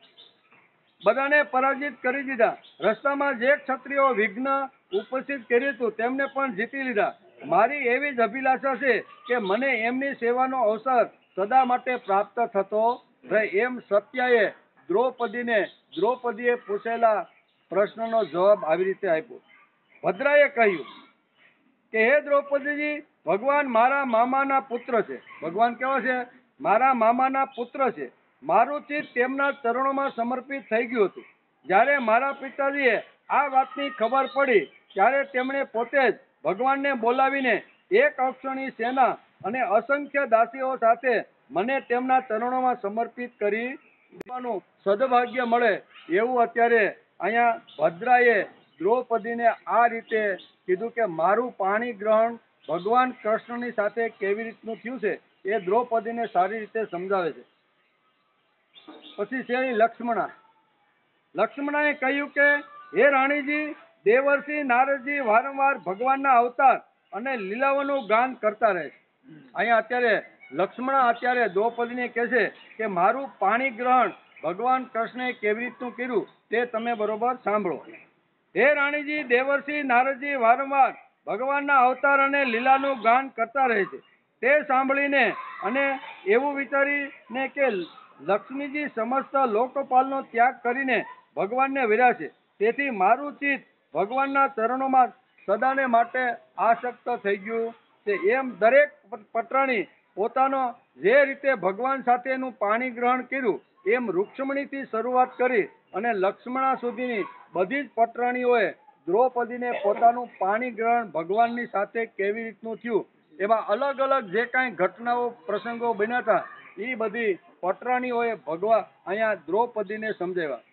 રસ્તામાં જે ક્ષત્રિયો વિઘ્ન ઉપસ્થિત કર્યું હતું તેમને પણ જીતી લીધા. મારી એવી જ અભિલાષા છે કે મને એમની સેવાનો અવસર સદા માટે પ્રાપ્ત થતો રહે. એમ સત્યાએ દ્રૌપદીએ પૂછેલા પ્રશ્નનો જવાબ આવી રીતે આપ્યો. ભદ્રાએ કહ્યું કે હે દ્રૌપદીજી, ભગવાન મારા મામાના પુત્ર છે. ભગવાન કેવા છે? મારા મામાના પુત્ર છે. મારું ચિત્ત તેમના ચરણોમાં સમર્પિત થઈ ગયું હતું. જ્યારે મારા પિતાજીએ આ વાતની ખબર પડી ત્યારે તેમણે પોતે જ ભગવાનને બોલાવીને 1 અક્ષોણી સેના અને અસંખ્ય દાસીઓ સાથે મને તેમના ચરણોમાં સમર્પિત કરી દેવાનું સદભાગ્ય મળે એવું અત્યારે અહીંયા ભદ્રાએ દ્રૌપદીને આ રીતે કીધું કે મારું પાણી ગ્રહણ ભગવાન કૃષ્ણની સાથે કેવી રીતનું થયું છે એ દ્રૌપદીને સારી રીતે સમજાવે છે. પછી છે લક્ષ્મણાએ કહ્યું કે હે રાણીજી, દેવર્ષિ નારદજી વારંવાર ભગવાનના અવતાર અને લીલાઓનું ગાન કરતા રહે છે. અહીંયા અત્યારે લક્ષ્મણ અત્યારે દ્રૌપદીને કહે છે કે મારું પાણી ગ્રહણ ભગવાન કૃષ્ણએ કેવી રીતનું કર્યું તે તમે બરોબર સાંભળો. હે રાણીજી, દેવર્ષિ નારદજી વારંવાર ભગવાનના અવતાર અને લીલાનું ગાન કરતા રહે છે. તે સાંભળીને અને એવું વિચારીને કે લક્ષ્મીજી સમસ્ત લોકપાલનો ત્યાગ કરીને ભગવાનને વર્યા છે. તેથી મારું ચિત્ત ભગવાનના ચરણોમાં સદાને માટે આસક્ત થઈ ગયું છે. એમ દરેક પટરાણી પોતાનો જે રીતે ભગવાન સાથેનું પાણી ગ્રહણ કર્યું એમ રૂક્ષ્મણીથી શરૂઆત કરી અને લક્ષ્મણા સુધીની બધી જ પટરાણીઓએ દ્રૌપદીને પોતાનું પાણી ગ્રહણ ભગવાનની સાથે કેવી રીતનું થયું એવા અલગ અલગ જે કાંઈ ઘટનાઓ પ્રસંગો બન્યા હતા એ બધી પટરાણીઓએ અહીંયા દ્રૌપદીને સમજાવ્યા.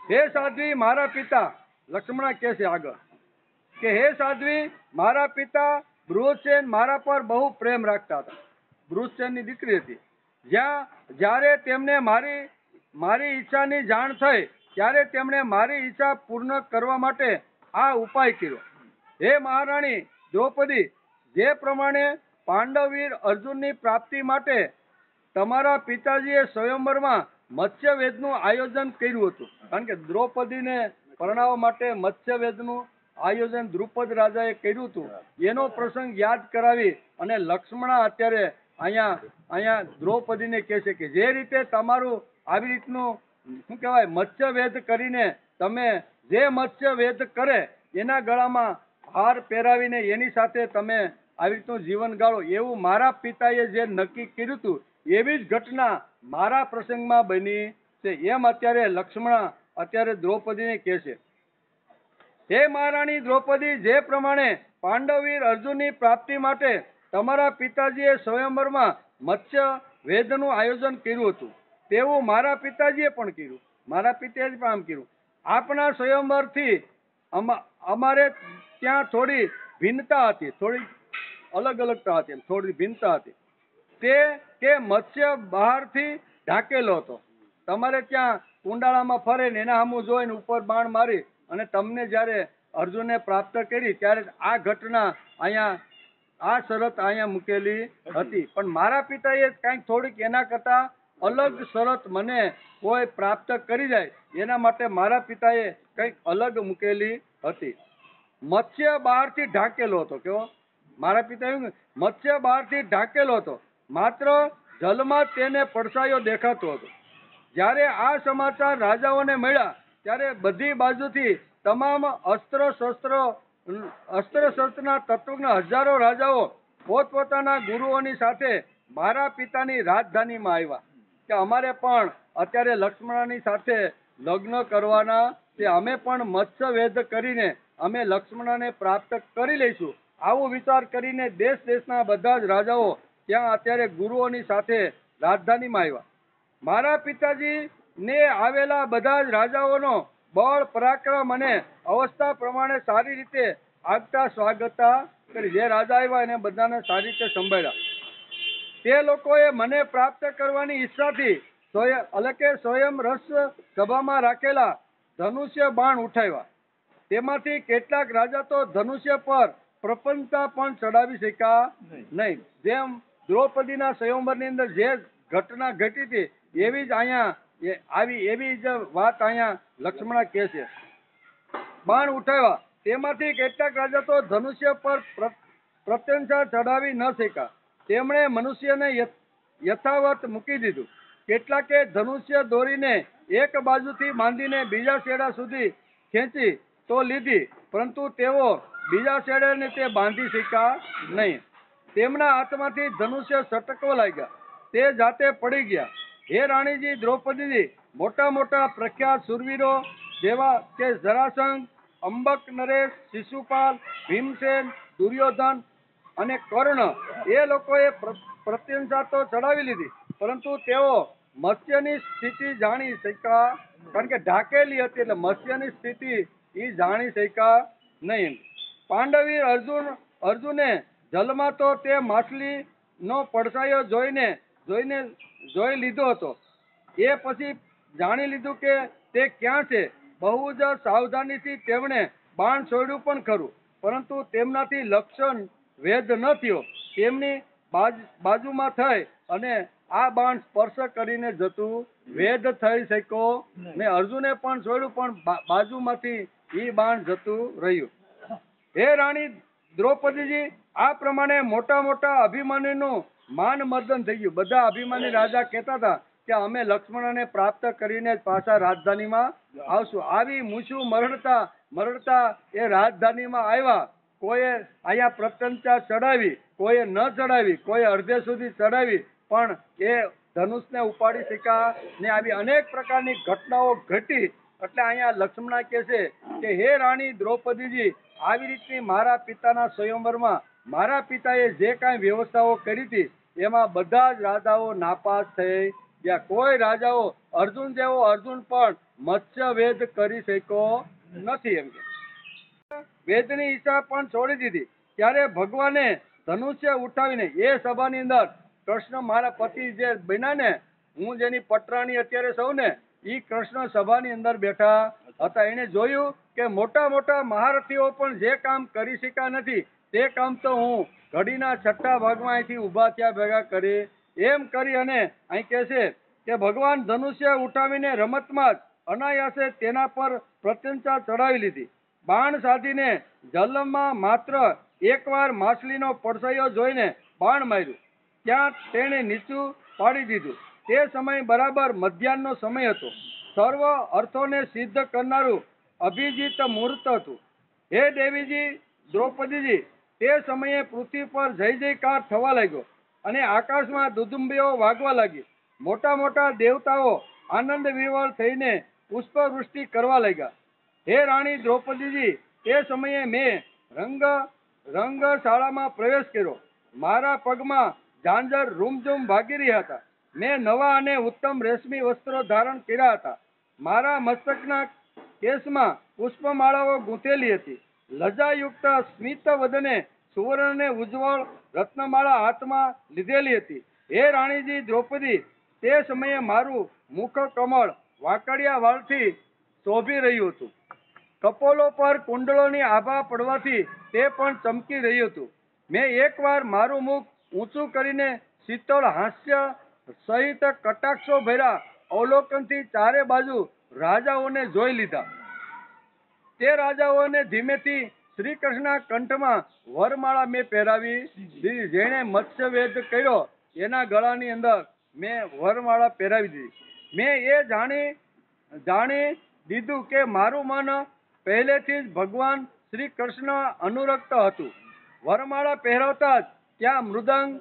હે સાધ્વી મારા પિતા, લક્ષ્મણા કહે છે આગળ કે હે સાધ્વી મારા પિતા બૃહસ્સેન મારા પર બહુ પ્રેમ રાખતા હતા. બૃહસ્સેનની દીકરી હતી. જ્યારે તેમને મારી ઈચ્છાની જાણ થઈ ત્યારે તેમણે મારી ઈચ્છા પૂર્ણ કરવા માટે આ ઉપાય કર્યો. હે મહારાણી દ્રૌપદી, જે પ્રમાણે પાંડવવીર અર્જુનની પ્રાપ્તિ માટે તમારા પિતાજીએ સ્વયંવરમાં મત્સ્યવેદનું આયોજન કર્યું હતું. કારણ કે દ્રૌપદીને પરણાવવા માટે મત્સ્યવેદનું આયોજન દ્રુપદ રાજાએ કર્યું હતું. એનો પ્રસંગ યાદ કરાવી અને લક્ષ્મણા અત્યારે અહીંયા દ્રૌપદીને કહે છે કે જે રીતે તમારું આવી રીતનું શું કહેવાય મત્સ્યવેદ કરીને તમે જે મત્સ્યવેદ કરે એના ગળામાં હાર પહેરાવીને એની સાથે તમે આવી રીતનું જીવન ગાળો એવું મારા પિતાએ જે નક્કી કર્યું હતું એવી જ ઘટના મારા પ્રસંગમાં બની છે. એમ અત્યારે લક્ષ્મણા અત્યારે દ્રૌપદીને કહે છે. હે મહારાણી દ્રૌપદી, જે પ્રમાણે પાંડવવીર અર્જુનની પ્રાપ્તિ માટે તમારા પિતાજીએ સ્વયંવરમાં મત્સ્ય વેદનું આયોજન કર્યું હતું તેવું મારા પિતાજીએ પણ કર્યું. મારા પિતાએ પણ આમ કર્યું. આપના સ્વયંવરથી અમારે ત્યાં થોડી ભિન્નતા હતી, થોડી અલગ અલગતા હતી, થોડી ભિન્નતા હતી. તે કે મત્સ્ય બહારથી ઢાંકેલો હતો. તમારે ત્યાં કુંડાળામાં ફરે ને એના સામું જોઈને ઉપર બાણ મારી અને તમને જ્યારે અર્જુને પ્રાપ્ત કરી ત્યારે આ ઘટના અહીંયા આ શરત અહીંયા મૂકેલી હતી. પણ મારા પિતાએ કાંઈક થોડીક એના કરતાં અલગ શરત મને કોઈ પ્રાપ્ત કરી જાય એના માટે મારા પિતાએ કંઈક અલગ મૂકેલી હતી. મત્સ્ય બહારથી ઢાંકેલો હતો. કેવો? મારા પિતાએ મત્સ્ય બહારથી ઢાંકેલો હતો, માત્ર જલમાં તેને પડછાયો દેખાતો હતો. જ્યારે આ સમાચાર રાજાઓને મળ્યા ત્યારે બધી બાજુથી તમામ અસ્ત્ર શસ્ત્રના તત્વજ્ઞ હજારો રાજાઓ પોતપોતાના ગુરુઓની સાથે મારા પિતાની રાજધાનીમાં આવ્યા કે અમારે પણ અત્યારે લક્ષ્મણાની સાથે લગ્ન કરવાના તે અમે પણ મત્સ્યવેદ કરીને અમે લક્ષ્મણાને પ્રાપ્ત કરી લઈશું. આવો વિચાર કરીને દેશ દેશના બધા જ રાજાઓ ત્યાં અત્યારે ગુરુઓની સાથે રાજધાનીમાં આવ્યા. મારા પિતાજી ને આવેલા બધા જ રાજાઓનો બળ પરાક્રમ અને અવસ્થા પ્રમાણે સારી રીતે આગતા સ્વાગતા કરી. જે રાજા આવ્યા એને બધાને સારી રીતે સંભાળ્યા. તે લોકોએ મને પ્રાપ્ત કરવાની ઈચ્છાથી સ્વયં રસ સભામાં રાખેલા ધનુષ્ય બાણ ઉઠાવ્યા. તેમાંથી કેટલાક રાજા તો ધનુષ્ય પર પ્રપંચતા પણ ચડાવી શક્યા નહીં. જેમ દ્રૌપદીના સ્વયંવરની અંદર જે ઘટના ઘટી હતી એવી જ અહીંયા એવી જ વાત અહીંયા લક્ષ્મણા કહે છે. બાણ ઉઠાવ્યા તેમાંથી કેટલાક રાજા તો ધનુષ્ય પર પ્રત્યંશા ચડાવી ન શક્યા. તેમણે મનુષ્યને યથાવત મૂકી દીધું. કેટલાકે ધનુષ્ય દોરીને એક બાજુથી બાંધીને બીજા છેડા સુધી ખેંચી તો લીધી, પરંતુ તેઓ બીજા છેડે તે બાંધી શક્યા નહીં. તેમના હાથમાંથી ધનુષ્ય સટકવા લાગ્યા, તે જાતે પડી ગયા. હે રાણીજી દ્રૌપદીજી, મોટા મોટા પ્રખ્યાત શૂરવીરો જેવા કે જરાસંઘ, અંબક નરેશ, શિશુપાલ, ભીમસેન, દુર્યોધન અને કર્ણ એ લોકોએ પ્રત્યંશા તો ચડાવી લીધી, પરંતુ તેઓ મત્સ્યની સ્થિતિ જાણી શક્યા. કારણ કે ઢાકેલી હતી એટલે મત્સ્યની સ્થિતિ એ જાણી શક્યા નહીં. પાંડવી અર્જુને જલમાં તો તે માછલીનો પડછાયો જોઈ લીધો હતો. એ પછી જાણી લીધું કે તે ક્યાં છે. બહુ જ સાવધાનીથી તેમણે બાણ છોડ્યું પણ ખરું, પરંતુ તેમનાથી લક્ષણ વેદ ન થયો. તેમની બાજુમાં થઈ અને આ બાણ સ્પર્શ કરીને જતું વેદ થઈ શક્યો ને અર્જુને પણ છોડ્યું પણ બાજુમાંથી એ બાણ જતું રહ્યું. હે રાણી દ્રૌપદીજી, આ પ્રમાણે મોટા મોટા અભિમાનીનું માન મર્દન થઈ ગયું. બધા અભિમાની રાજા કહેતા હતા કે અમે લક્ષ્મણને પ્રાપ્ત કરીને જ પાછા રાજધાનીમાં આવશું. આવી મૂછું મરડતા એ રાજધાનીમાં આવ્યા. કોઈએ અહીંયા પ્રત્યંચા ચડાવી, કોઈએ ન ચડાવી, કોઈએ અડધે સુધી ચડાવી, પણ એ ધનુષને ઉપાડી શક્યા ને. આવી અનેક પ્રકારની ઘટનાઓ ઘટી. એટલે અહીંયા લક્ષ્મણ કહે છે કે હે રાણી દ્રૌપદીજી, આવી રીતની મારા પિતાના સ્વયંવરમાં મારા પિતાએ જે કાંઈ વ્યવસ્થાઓ કરી હતી એમાં બધા જ રાજાઓ નાપાસ થઈ ગયા. કોઈ રાજાઓ અર્જુન જેવો અર્જુન પણ મત્સ્ય વેદ કરી શક્યો નથી. એમ કે વેદની ઈચ્છા પણ છોડી દીધી. ત્યારે ભગવાને ધનુષ્ય ઉઠાવીને એ સભાની અંદર કૃષ્ણ મારા પતિ જે બન્યા ને, હું જેની પટરાણી અત્યારે સૌ ને, ઈ કૃષ્ણ સભાની અંદર બેઠા હતા. એને જોયું કે મોટા મોટા મહારથીઓ પણ જે કામ કરી શક્યા નથી તે કામ તો હું ઘડીના છઠ્ઠા ભાગમાં અહીંથી ઊભા થયા ભેગા કરી. એમ કરી અને અહીં કહે છે કે ભગવાન ધનુષ્ય ઉઠાવીને રમતમાં જ અનાયાસે તેના પર પ્રત્યંચા ચડાવી લીધી. બાણ સાધીને જલમાં માત્ર એકવાર માછલીનો પડછાયો જોઈને બાણ માર્યું. ત્યાં તેણે નીચું પાડી દીધું. તે સમય બરાબર મધ્યાહનનો સમય હતો. સર્વ અર્થોને સિદ્ધ કરનારું અભિજીત મુહૂર્ત હતું. હે દેવીજી દ્રૌપદીજી, તે સમયે પૃથ્વી પર જય જયકાર થવા લાગ્યો અને આકાશમાં દુદુંબીઓ વાગવા લાગી. મોટા મોટા દેવતાઓ આનંદ વિવળ થઈને પુષ્પવૃષ્ટિ કરવા લાગ્યા. હે રાણી દ્રૌપદીજી, તે સમયે મેં રંગશાળામાં પ્રવેશ કર્યો. મારા પગમાં ઝાંઝર રૂમઝૂમ ભાગી રહ્યા હતા. મેં નવા અને ઉત્તમ રેશમી વસ્ત્રો ધારણ કર્યા હતા. મારા મસ્તકના કેસમાં પુષ્પમાળાઓ ગૂંથેલી હતી. લજાયુક્ત સ્મિત વદને સુવર્ણને ઉજ્જવળ રત્નમાળા હાથમાં લીધેલી હતી. હે રાણીજી દ્રૌપદી, તે સમયે મારું મુખ કમળ વાકડિયા વાળથી શોભી રહ્યું હતું. કપોલો પર કુંડળોની આભા પડવાથી તે પણ ચમકી રહ્યું હતું. મેં એકવાર મારું મુખ ઊંચું કરીને શીતળ હાસ્ય સહિત કટાક્ષો ભર્યા અવલોકનથી ચારે બાજુ રાજાઓને જોઈ લીધા. તે રાજાઓને ધીમેથી શ્રી કૃષ્ણના કંઠમાં વરમાળા મેં પહેરાવી દીધી. જેણે મત્સ્યવેદ કર્યો એના ગળાની અંદર મેં વરમાળા પહેરાવી દીધી. મેં એ જાણી દીધું કે મારું મન પહેલેથી જ ભગવાન શ્રી કૃષ્ણ અનુરક્ત હતું. વરમાળા પહેરાવતા જ ત્યાં મૃદંગ,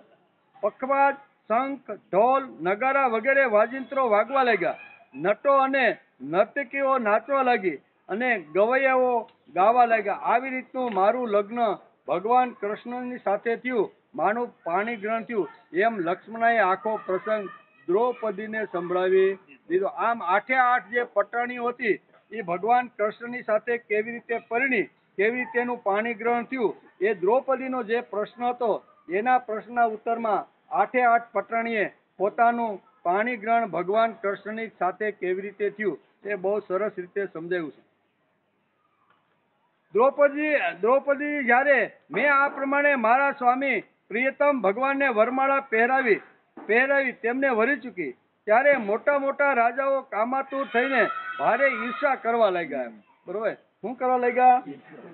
પખવાજ, શંખ, ઢોલ, નગારા વગેરે વાજિંત્રો વાગવા લાગ્યા. નટો અને નર્તકીઓ નાચવા લાગી અને ગવૈયાઓ ગાવા લાગ્યા. આવી રીતનું મારું લગ્ન ભગવાન કૃષ્ણની સાથે થયું. માનું પાણી ગ્રહણ થયું. એમ લક્ષ્મણાએ આખો પ્રસંગ દ્રૌપદીને સંભળાવી દીધો. આમ 8 જે પટરાણીઓ હતી એ ભગવાન કૃષ્ણની સાથે કેવી રીતે પરણી, કેવી રીતે એનું પાણી ગ્રહણ થયું, એ દ્રૌપદીનો જે પ્રશ્ન હતો એના પ્રશ્નના ઉત્તરમાં 8 પટરાણીએ પોતાનું પાણી ગ્રહણ ભગવાન કૃષ્ણની સાથે કેવી રીતે થયું એ બહુ સરસ રીતે સમજાવ્યું છે. દ્રૌપદી જ્યારે મેં આ પ્રમાણે મારા સ્વામી પ્રિયતમ ભગવાનને વરમાળા પહેરાવી તેમને વરી ચૂકી, ત્યારે મોટા મોટા રાજાઓ કામાતુર થઈને ભારે ઈર્ષા કરવા લાગ્યા. બરોબર, શું કરવા લાગ્યા?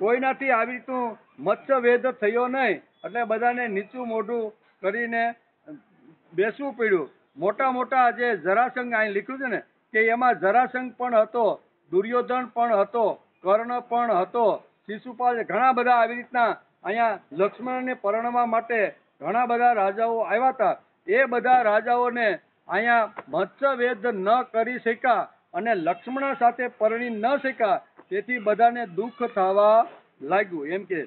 કોઈનાથી આવી રીતનું મત્સ્ય વેદ થયો નહીં એટલે બધાને નીચું મોઢું કરીને બેસવું પડ્યું. મોટા મોટા જે જરાસંઘ અહીં લખ્યું છે ને કે એમાં જરાસંઘ પણ હતો, દુર્યોધન પણ હતો, કર્ણ પણ હતો, શિશુપાલ, ઘણા બધા આવી રીતના અહીંયા લક્ષ્મણને પરણવા માટે ઘણા બધા રાજાઓ આવ્યા હતા. એ બધા રાજાઓને અહીંયા મત્સ્ય વેદ ન કરી શક્યા અને લક્ષ્મણ સાથે પરણી ન શક્યા, તેથી બધાને દુઃખ થવા લાગ્યું. એમ કે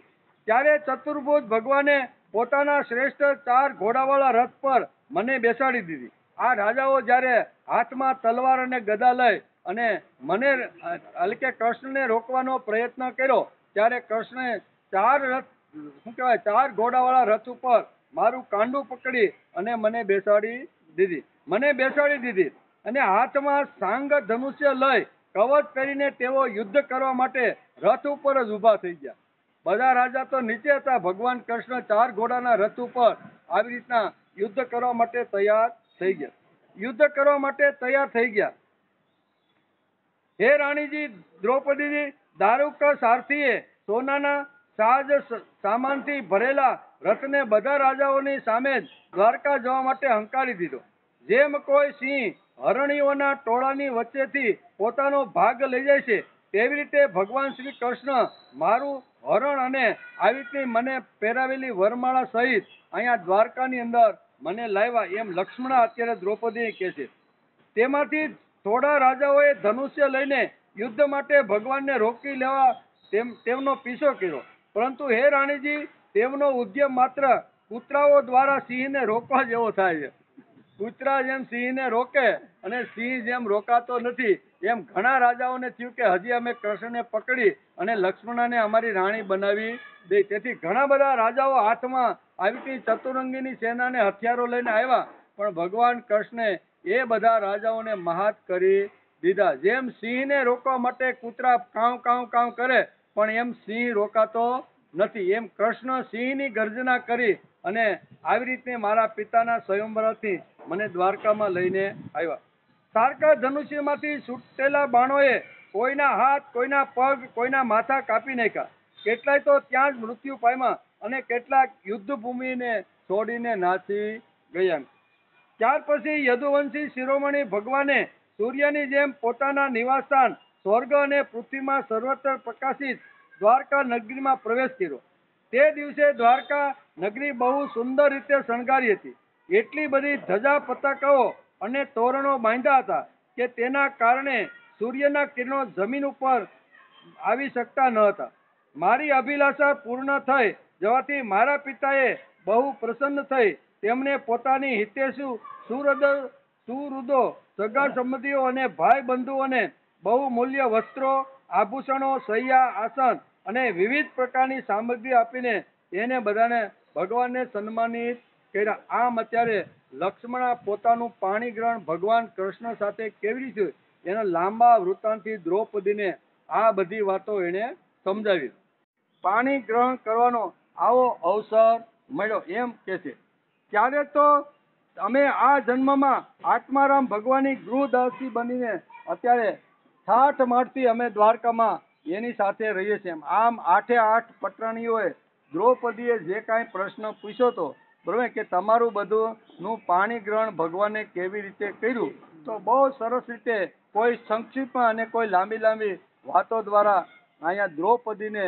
ત્યારે ચતુર્ભુજ ભગવાને પોતાના શ્રેષ્ઠ 4 ઘોડાવાળા રથ પર મને બેસાડી દીધી. આ રાજાઓ જ્યારે હાથમાં તલવાર અને ગદા લઈ અને મને એટલે કે કૃષ્ણને રોકવાનો પ્રયત્ન કર્યો ત્યારે કૃષ્ણે 4 ઘોડાવાળા રથ ઉપર મારું કાંડું પકડી અને મને બેસાડી દીધી અને હાથમાં સાંગ ધનુષ્ય લઈ કવચ પહેરીને તેઓ યુદ્ધ કરવા માટે રથ ઉપર જ ઊભા થઈ ગયા. બધા રાજા તો નીચે હતા, ભગવાન કૃષ્ણ 4 ઘોડાના રથ ઉપર આવી રીતના યુદ્ધ કરવા માટે તૈયાર થઈ ગયા. હે રાણીજી દ્રૌપદીજી, દારૂક સારથીએ સોનાના સાજ સામાનથી ભરેલા રથને બધા રાજાઓની સામે જ દ્વારકા જવા માટે હંકારી દીધો. જેમ કોઈ સિંહ હરણીઓના ટોળાની વચ્ચેથી પોતાનો ભાગ લઈ જાય છે, તેવી રીતે ભગવાન શ્રી કૃષ્ણ મારું હરણ અને આવી રીતની મને પહેરાવેલી વરમાળા સહિત અહીંયા દ્વારકાની અંદર મને લાવ્યા, એમ લક્ષ્મણ અત્યારે દ્રૌપદીને કહે છે. તેમાંથી થોડા રાજાઓએ ધનુષ્ય લઈને યુદ્ધ માટે ભગવાનને રોકી લેવા તેમનો પીછો કર્યો, પરંતુ હે રાણીજી, તેમનો ઉદ્યમ માત્ર કૂતરાઓ દ્વારા સિંહને રોકવા જેવો થાય છે. કૂતરા જેમ સિંહને રોકે અને સિંહ જેમ રોકાતો નથી, એમ ઘણા રાજાઓને થયું કે હજી અમે કૃષ્ણને પકડી અને લક્ષ્મણને અમારી રાણી બનાવી દઈ. તેથી ઘણા બધા રાજાઓ હાથમાં આવી ચતુરંગીની સેનાને હથિયારો લઈને આવ્યા, પણ ભગવાન કૃષ્ણે એ બધા રાજાઓને મહાત કરી દીધા. જેમ સિંહને રોકવા માટે કૂતરા કાઉ કાઉ કાઉ કરે, પણ એમ સિંહ રોકાતો નથી, એમ કૃષ્ણ સિંહની ગર્જના કરી અને આવી રીતે મારા પિતાના સ્વયંવરથી મને દ્વારકામાં લઈને આવ્યા. તારકા ધનુષ્યમાંથી છૂટેલા બાણોએ કોઈના હાથ, કોઈના પગ, કોઈના માથા કાપી નાખ્યા. કેટલાય તો ત્યાં જ મૃત્યુ પામ્યા અને કેટલાક યુદ્ધ ભૂમિને છોડીને નાસી ગયા. ત્યાર પછી યદુવંશી શિરોમણી ભગવાને સૂર્યની જેમ પોતાના નિવાસસ્થાન સ્વર્ગ અને પૃથ્વીમાં સર્વત્ર પ્રકાશિત દ્વારકા નગરીમાં પ્રવેશ કર્યો. તે દિવસે દ્વારકા નગરી બહુ સુંદર રીતે શણગારી હતી. એટલી બધી ધજા પતાકાઓ અને તોરણો બાંધ્યા હતા કે તેના કારણે સૂર્યના કિરણો જમીન ઉપર આવી શકતા ન હતા. મારી અભિલાષા પૂર્ણ થઈ જવાથી મારા પિતાએ બહુ પ્રસન્ન થઈ તેમણે પોતાની હિતેષુ સુહૃદો, સગા સંબંધીઓ અને ભાઈ બંધુઓને બહુ મૂલ્ય વસ્ત્રો, આભૂષણો, શૈયા, આસન અને વિવિધ પ્રકારની સામગ્રી આપીને એને બધાને ભગવાનને સન્માનિત કર્યા. આમ અત્યારે લક્ષ્મણ પોતાનું પાણી ગ્રહણ ભગવાન કૃષ્ણ સાથે કેવી રીતે એના લાંબા વૃત્તાંતથી દ્રૌપદીને આ બધી વાતો એને સમજાવી. પાણી ગ્રહણ કરવાનો આવો અવસર મળ્યો એમ કે છે. ત્યારે તો અમે આ જન્મમાં આત્મારામ ભગવાનની ગૃહદાસી બનીને અત્યારે ઠાઠ માઠથી અમે દ્વારકામાં એની સાથે રહીએ છીએ. આમ 8 પટરાણીઓએ દ્રૌપદીએ જે કાંઈ પ્રશ્ન પૂછ્યો હતો, બરોબર, કે તમારું બધું નું પાણી ગ્રહણ ભગવાને કેવી રીતે કર્યું, તો બહુ સરસ રીતે કોઈ સંક્ષિપ્તમાં અને કોઈ લાંબી લાંબી વાતો દ્વારા અહીંયા દ્રૌપદીને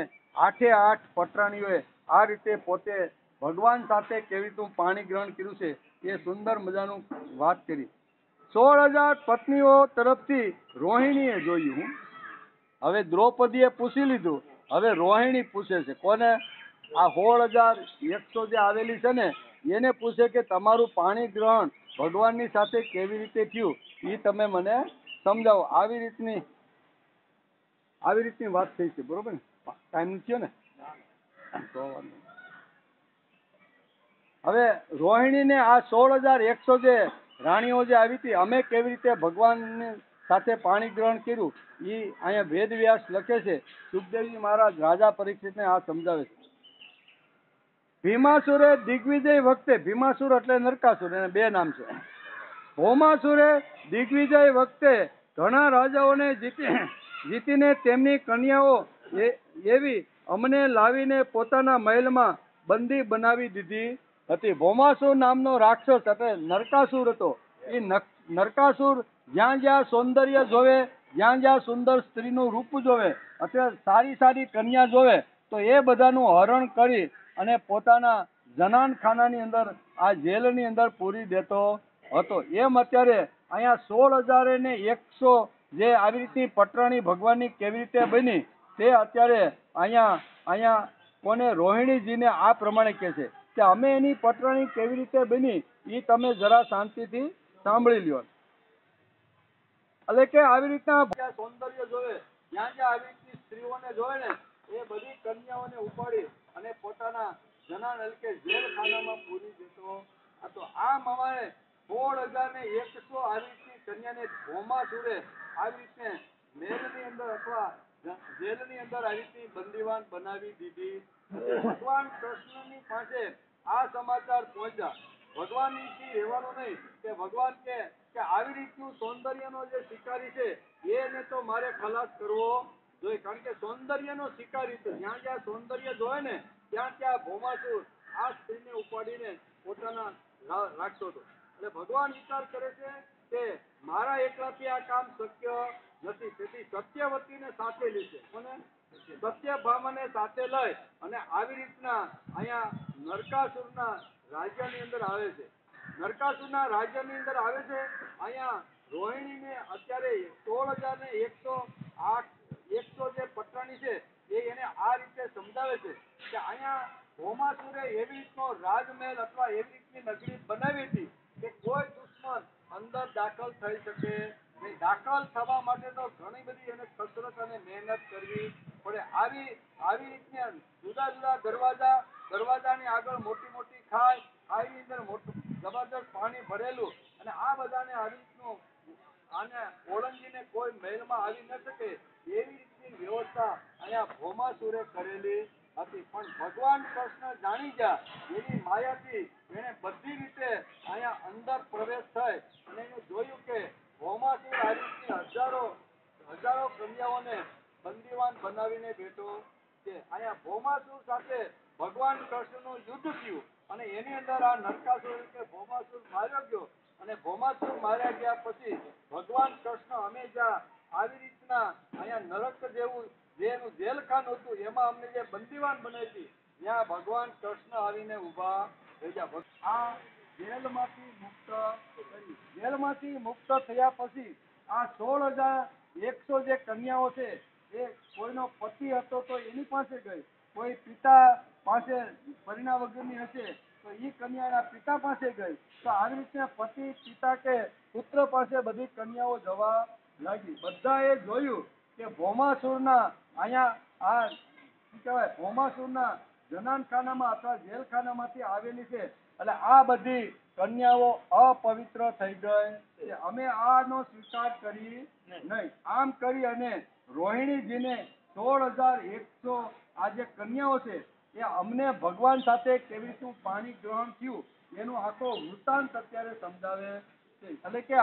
8 પટરાણીઓએ આ રીતે પોતે ભગવાન સાથે કેવી રીતનું પાણી ગ્રહણ કર્યું છે એ સુંદર મજાનું વાત કરી. 16,000 પત્નીઓ તરફથી રોહિણીએ જોયું. હવે દ્રૌપદીએ પૂછી લીધું, હવે રોહિણી પૂછે છે. કોને? આ 16,100 જે આવેલી છે ને એને પૂછે કે તમારું પાણી ગ્રહણ ભગવાનની સાથે કેવી રીતે થયું એ તમે મને સમજાવો. આવી રીતની વાત થઈ છે, બરોબર ને? ટાઈમ થયો ને તો હવે રોહિણીને આ 16,100 જે રાણીઓ જે આવી હતી, અમે કેવી રીતે ભગવાન સાથે પાણી ગ્રહણ કર્યું એ અહીંયા વેદવ્યાસ લખે છે. સુખદેવજી મહારાજ રાજા પરીક્ષિતને આ સમજાવે છે. ભીમાસુરે દિગ્વિજય વખતે, ભીમાસુર એટલે નરકાસુર, એને બે નામ છે. ભૌમાસુરે દિગ્વિજય વખતે ઘણા રાજાઓને જીતીને તેમની કન્યાઓ એવી અમને લાવીને પોતાના મહેલમાં બંદી બનાવી દીધી હતી. ભૌમાસુર નામનો રાક્ષસ એટલે નરકાસુર હતો. એ નરકાસુર જ્યાં જ્યાં સૌંદર્ય જોવે, જ્યાં જ્યાં સુંદર સ્ત્રીનું રૂપ જોવે અથવા સારી સારી કન્યા જોવે તો એ બધાનું હરણ કરી અને પોતાના જનાનખાનાની અંદર આ જેલની અંદર પૂરી દેતો હતો. એમ અત્યારે અહીંયા 16,100 જે આવી રીતની પટરાણી ભગવાનની કેવી રીતે બની તે અત્યારે અહીંયા કોને રોહિણીજીને આ પ્રમાણે કહે છે કે અમે એની પટરાણી કેવી રીતે બની એ તમે જરા શાંતિથી સાંભળી લ્યો. એટલે કે આવી રીતના સૌંદર્ય જોવે, જ્યાં જ્યાં આવી રીતની સ્ત્રીઓને જોવે ને એ બધી કન્યાઓને ઉપાડી અને પોતાના જનાન એટલે કે જેલખાનામાં પૂરી દેતો હતો. આમ અમારે 16,100 આવી રીતની કન્યાને ભૌમાસુરે આવી રીતે મહેલની અંદર અથવા જેલની અંદર આવી રીતની બંદીવાન બનાવી દીધી. ભગવાન કૃષ્ણની પાસે આ સમાચાર પહોંચ્યા. ભગવાનથી રહેવાનું નહીં કે ભગવાન કે આવી રીતનું સૌંદર્યનો જે શિકારી છે એને તો મારે ખલાસ કરવો જોઈએ, કારણ કે સૌંદર્યનો શિકારી તો જ્યાં જ્યાં સૌંદર્ય જોવે ને ત્યાં ત્યાં ભૌમાસુર આ સ્ત્રીને ઉપાડીને પોતાના રાખતો હતો. એટલે ભગવાન વિચાર કરે છે કે મારા એકલાથી આ કામ શક્ય નથી, તેથી સત્યવતીને સાથે લેશે અને સત્યભામાને સાથે લઈ અને આવી રીતના અહીંયા નરકાસુરના રાજ્યની અંદર આવે છે. નરકાસુરના રાજ્યની અંદર આવે છે. અહીંયા રોહિણીને અત્યારે 16,108 જે પટરાણી છે એ એને આ રીતે સમજાવે છે કે અહીંયા ભૌમાસુરે એવી રીતનો રાજમહેલ અથવા એવી રીતની નગરી બનાવી હતી કે કોઈ દુશ્મન અંદર દાખલ થઈ શકે નહીં. દાખલ થવા માટે તો ઘણી બધી એને કસરત અને મહેનત કરવી પડે. આવી રીતના જુદા જુદા દરવાજાની આગળ મોટી મોટી ખાઈની અંદર મોટું જબરદસ્ત પાણી ભરેલું અને આ બધાને આવી રીતનું આને ઓળંગીને કોઈ મહેલમાં આવી ન શકે એવી રીતની વ્યવસ્થા અહીંયા ભૌમાસુરે કરેલી હતી. પણ ભગવાન કૃષ્ણ જાણી ગયા એની માયાથી એને બધી રીતે અહીંયા અંદર પ્રવેશ થઈ અને એને જોયું કે ભૌમાસુર આ રીતની હજારો કન્યાઓને બંદીવાન બનાવીને બેઠો છે. અહીંયા ભૌમાસુર સાથે ભગવાન કૃષ્ણનું યુદ્ધ થયું અને એની અંદર આ નરકાસુર કે ભૌમાસુર માર્યો ગયો અને ભૌમાસુર માર્યા ગયા પછી ભગવાન કૃષ્ણ હંમેશા આવી રીતના અહીંયા નરક જેવું જે એનું જેલખાનું હતું એમાં અમને જે બંદીવાન બનાવી હતી ત્યાં ભગવાન કૃષ્ણ આવીને ઊભા થઈ ગયા. આ જેલમાંથી મુક્ત થયા પછી આ 16,100 જે કન્યાઓ છે એ કોઈનો પતિ હતો તો એની પાસે ગઈ, કોઈ પિતા પાસે પરિણા વગરની હશે તો એ કન્યાના પિતા પાસે ગઈ. તો આવી રીતે પતિ પિતા કે પુત્ર પાસે બધી કન્યાઓ જવા લાગી. બધાએ જોયું કે ભૌમાસુરના અહીંયા આ શું કહેવાય ભૌમાસુરના જનાનખાનામાં અથવા જેલખાનામાંથી આવેલી છે એટલે આ બધી કન્યાઓ અપવિત્ર થઈ ગઈ. અમે આનો સ્વીકાર કરી નહીં. આમ કરી અને રોહિણીજીને 16,100 આ જે કન્યાઓ છે એ અમને ભગવાન સાથે કેવી રીતનું પાણી ગ્રહણ થયું એનું આખો વૃત્તાંત અત્યારે સમજાવે છે. એટલે કે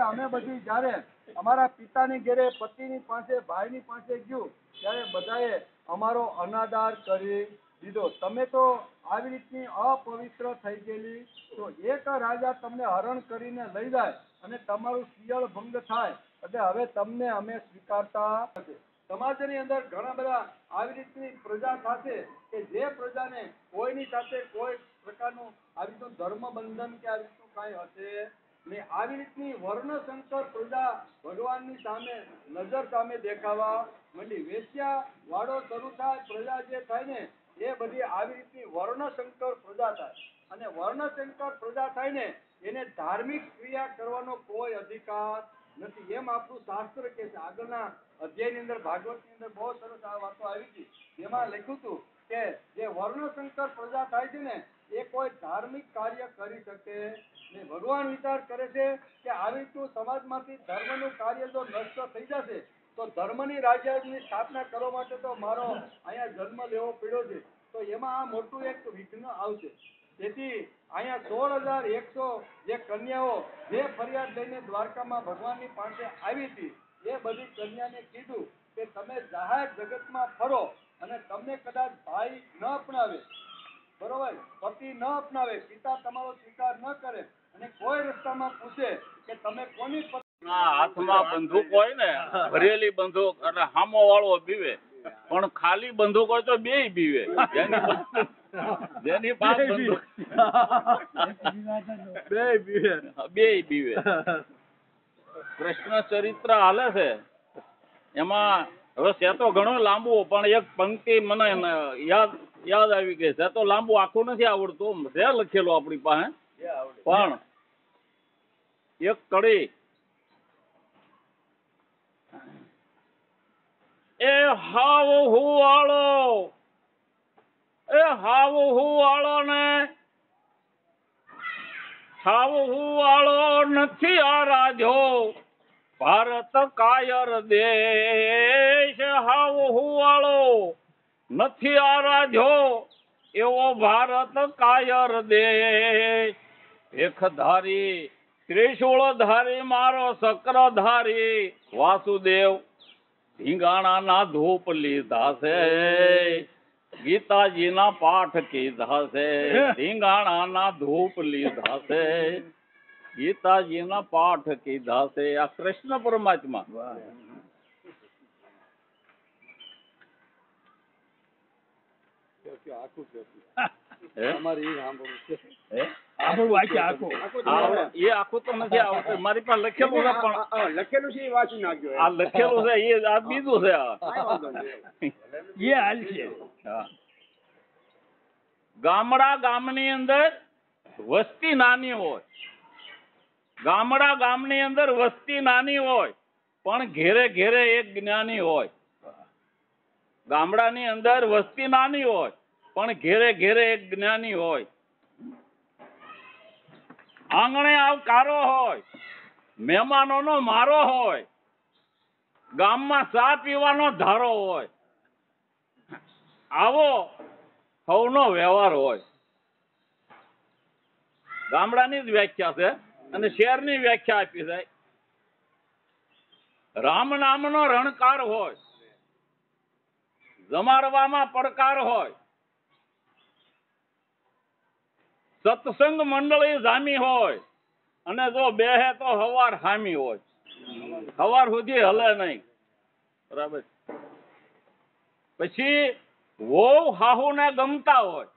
અમે બધી જ્યારે અમારા પિતાની ઘેરે પતિની પાસે ભાઈની પાસે ગયું ત્યારે બધાએ અમારો અનાદાર કરી દીધો. તમે તો આવી રીતની અપવિત્ર થઈ ગયેલી તો એક રાજા તમને હરણ કરીને લઈ જાય અને તમારું શિયળ ભંગ થાય એટલે હવે તમને અમે સ્વીકારતા નથી. સમાજની અંદર ઘણા બધા આવી રીતની પ્રજા થશે કે જે પ્રજાને કોઈની સાથે કોઈ પ્રકારનું આવી રીતનું ધર્મ બંધન કે આવી રીતનું કાંઈ હશે ને આવી રીતની વર્ણશંકર પ્રજા ભગવાનની સામે નજર સામે દેખાવા માંડી. વેશ્યા વાળો શરૂ થાય પ્રજા જે થાય ને એ બધી આવી રીતની વર્ણશંકર પ્રજા થાય અને વર્ણશંકર પ્રજા થાય ને એને ધાર્મિક ક્રિયા કરવાનો કોઈ અધિકાર નથી એમ આપણું શાસ્ત્ર કહે છે. આગળના અધ્યાયની અંદર ભાગવતની અંદર બહુ સરસ આ વાતો આવી હતી. એમાં લખ્યું હતું કે જે વર્ણશંકર પ્રજા થાય છે ને એ કોઈ ધાર્મિક કાર્ય કરી શકે નહીં. ભગવાન વિચાર કરે છે કે આવી રીતનું સમાજમાંથી ધર્મનું કાર્ય જો નષ્ટ થઈ જશે તો ધર્મની રાજ્યની સ્થાપના કરવા માટે તો મારો અહીંયા જન્મ લેવો પડ્યો છે તો એમાં આ મોટું એક વિઘ્ન આવશે. તેથી અહીંયા 16,100 જે કન્યાઓ જે ફરિયાદ લઈને દ્વારકામાં ભગવાનની પાસે આવી હતી એ બધી કન્યાને કીધું કે તમે જાહેર જગતમાં ફરો અને તમને કદાચ ભાઈ ન અપનાવે, બરોબર, પતિ ન અપનાવે, પિતા તમારો સ્વીકાર ન કરે અને કોઈ રસ્તામાં પૂછે કે તમે કોની હાથમાં બંદૂક હોય ને ભરેલી બંદૂક એટલે હામો વાળો બીવે પણ ખાલી બંદૂક હોય તો બેય બીવે. જેની પાસે બંદૂક બેય બીવે. કૃષ્ણ ચરિત્ર હાલે છે એમાં હવે છે તો ઘણું લાંબુ પણ એક પંક્તિ મને યાદ આવી ગઈ છે. તો લાંબુ આખું નથી આવડતું, છે લખેલું આપણી પાસે પણ એક કડી એ હાવ હુવાળો ને હાવ હુવાળો નથી આ રાજો ભારત કાયર દેશ. હાવ હુવાળો નથી આ રાજો એવો ભારત કાયર દેશ. ભેખધારી ત્રિશૂળધારી મારો સક્રધારી વાસુદેવ ઢીંગાણાના ધૂપ લીધા છે, ગીતાજીના પાઠ કીધા છે, ઢીંગાણાના ધૂપ લીધા છે. ગીતાજીના પાઠ કીધા છે આ કૃષ્ણ પરમાત્મા. હે? હે? એ આખું તો નથી આવતું, મારી પાસે લખેલું છે પણ લખેલું છે એ વાંચી નાખજો. આ લખેલું છે એ આ બીજું છે આ. એ હાલ છે. હા. ગામની અંદર વસ્તી નાની હોય, ગામની અંદર વસ્તી નાની હોય પણ ઘેરે ઘેરે એક જ્ઞાની હોય. ગામડાની અંદર વસ્તી નાની હોય પણ ઘેરે ઘેરે એક જ્ઞાની હોય. આંગણે આવકારો હોય, મહેમાનોનો મારો હોય, ગામમાં ચા પીવાનો ધારો હોય. આવો સૌનો વ્યવહાર હોય. ગામડાની જ વ્યાખ્યા છે અને શહેરની વ્યાખ્યા આપી છે. રામ નામનો રણકાર હોય, જમાડવામાં પડકાર હોય, સત્સંગ મંડળી જામી હોય અને જો બેહે તો હવાર હામી હોય. હવાર સુધી હલે નહીં. બરાબર. પછી વહુ હાહુને ગમતા હોય,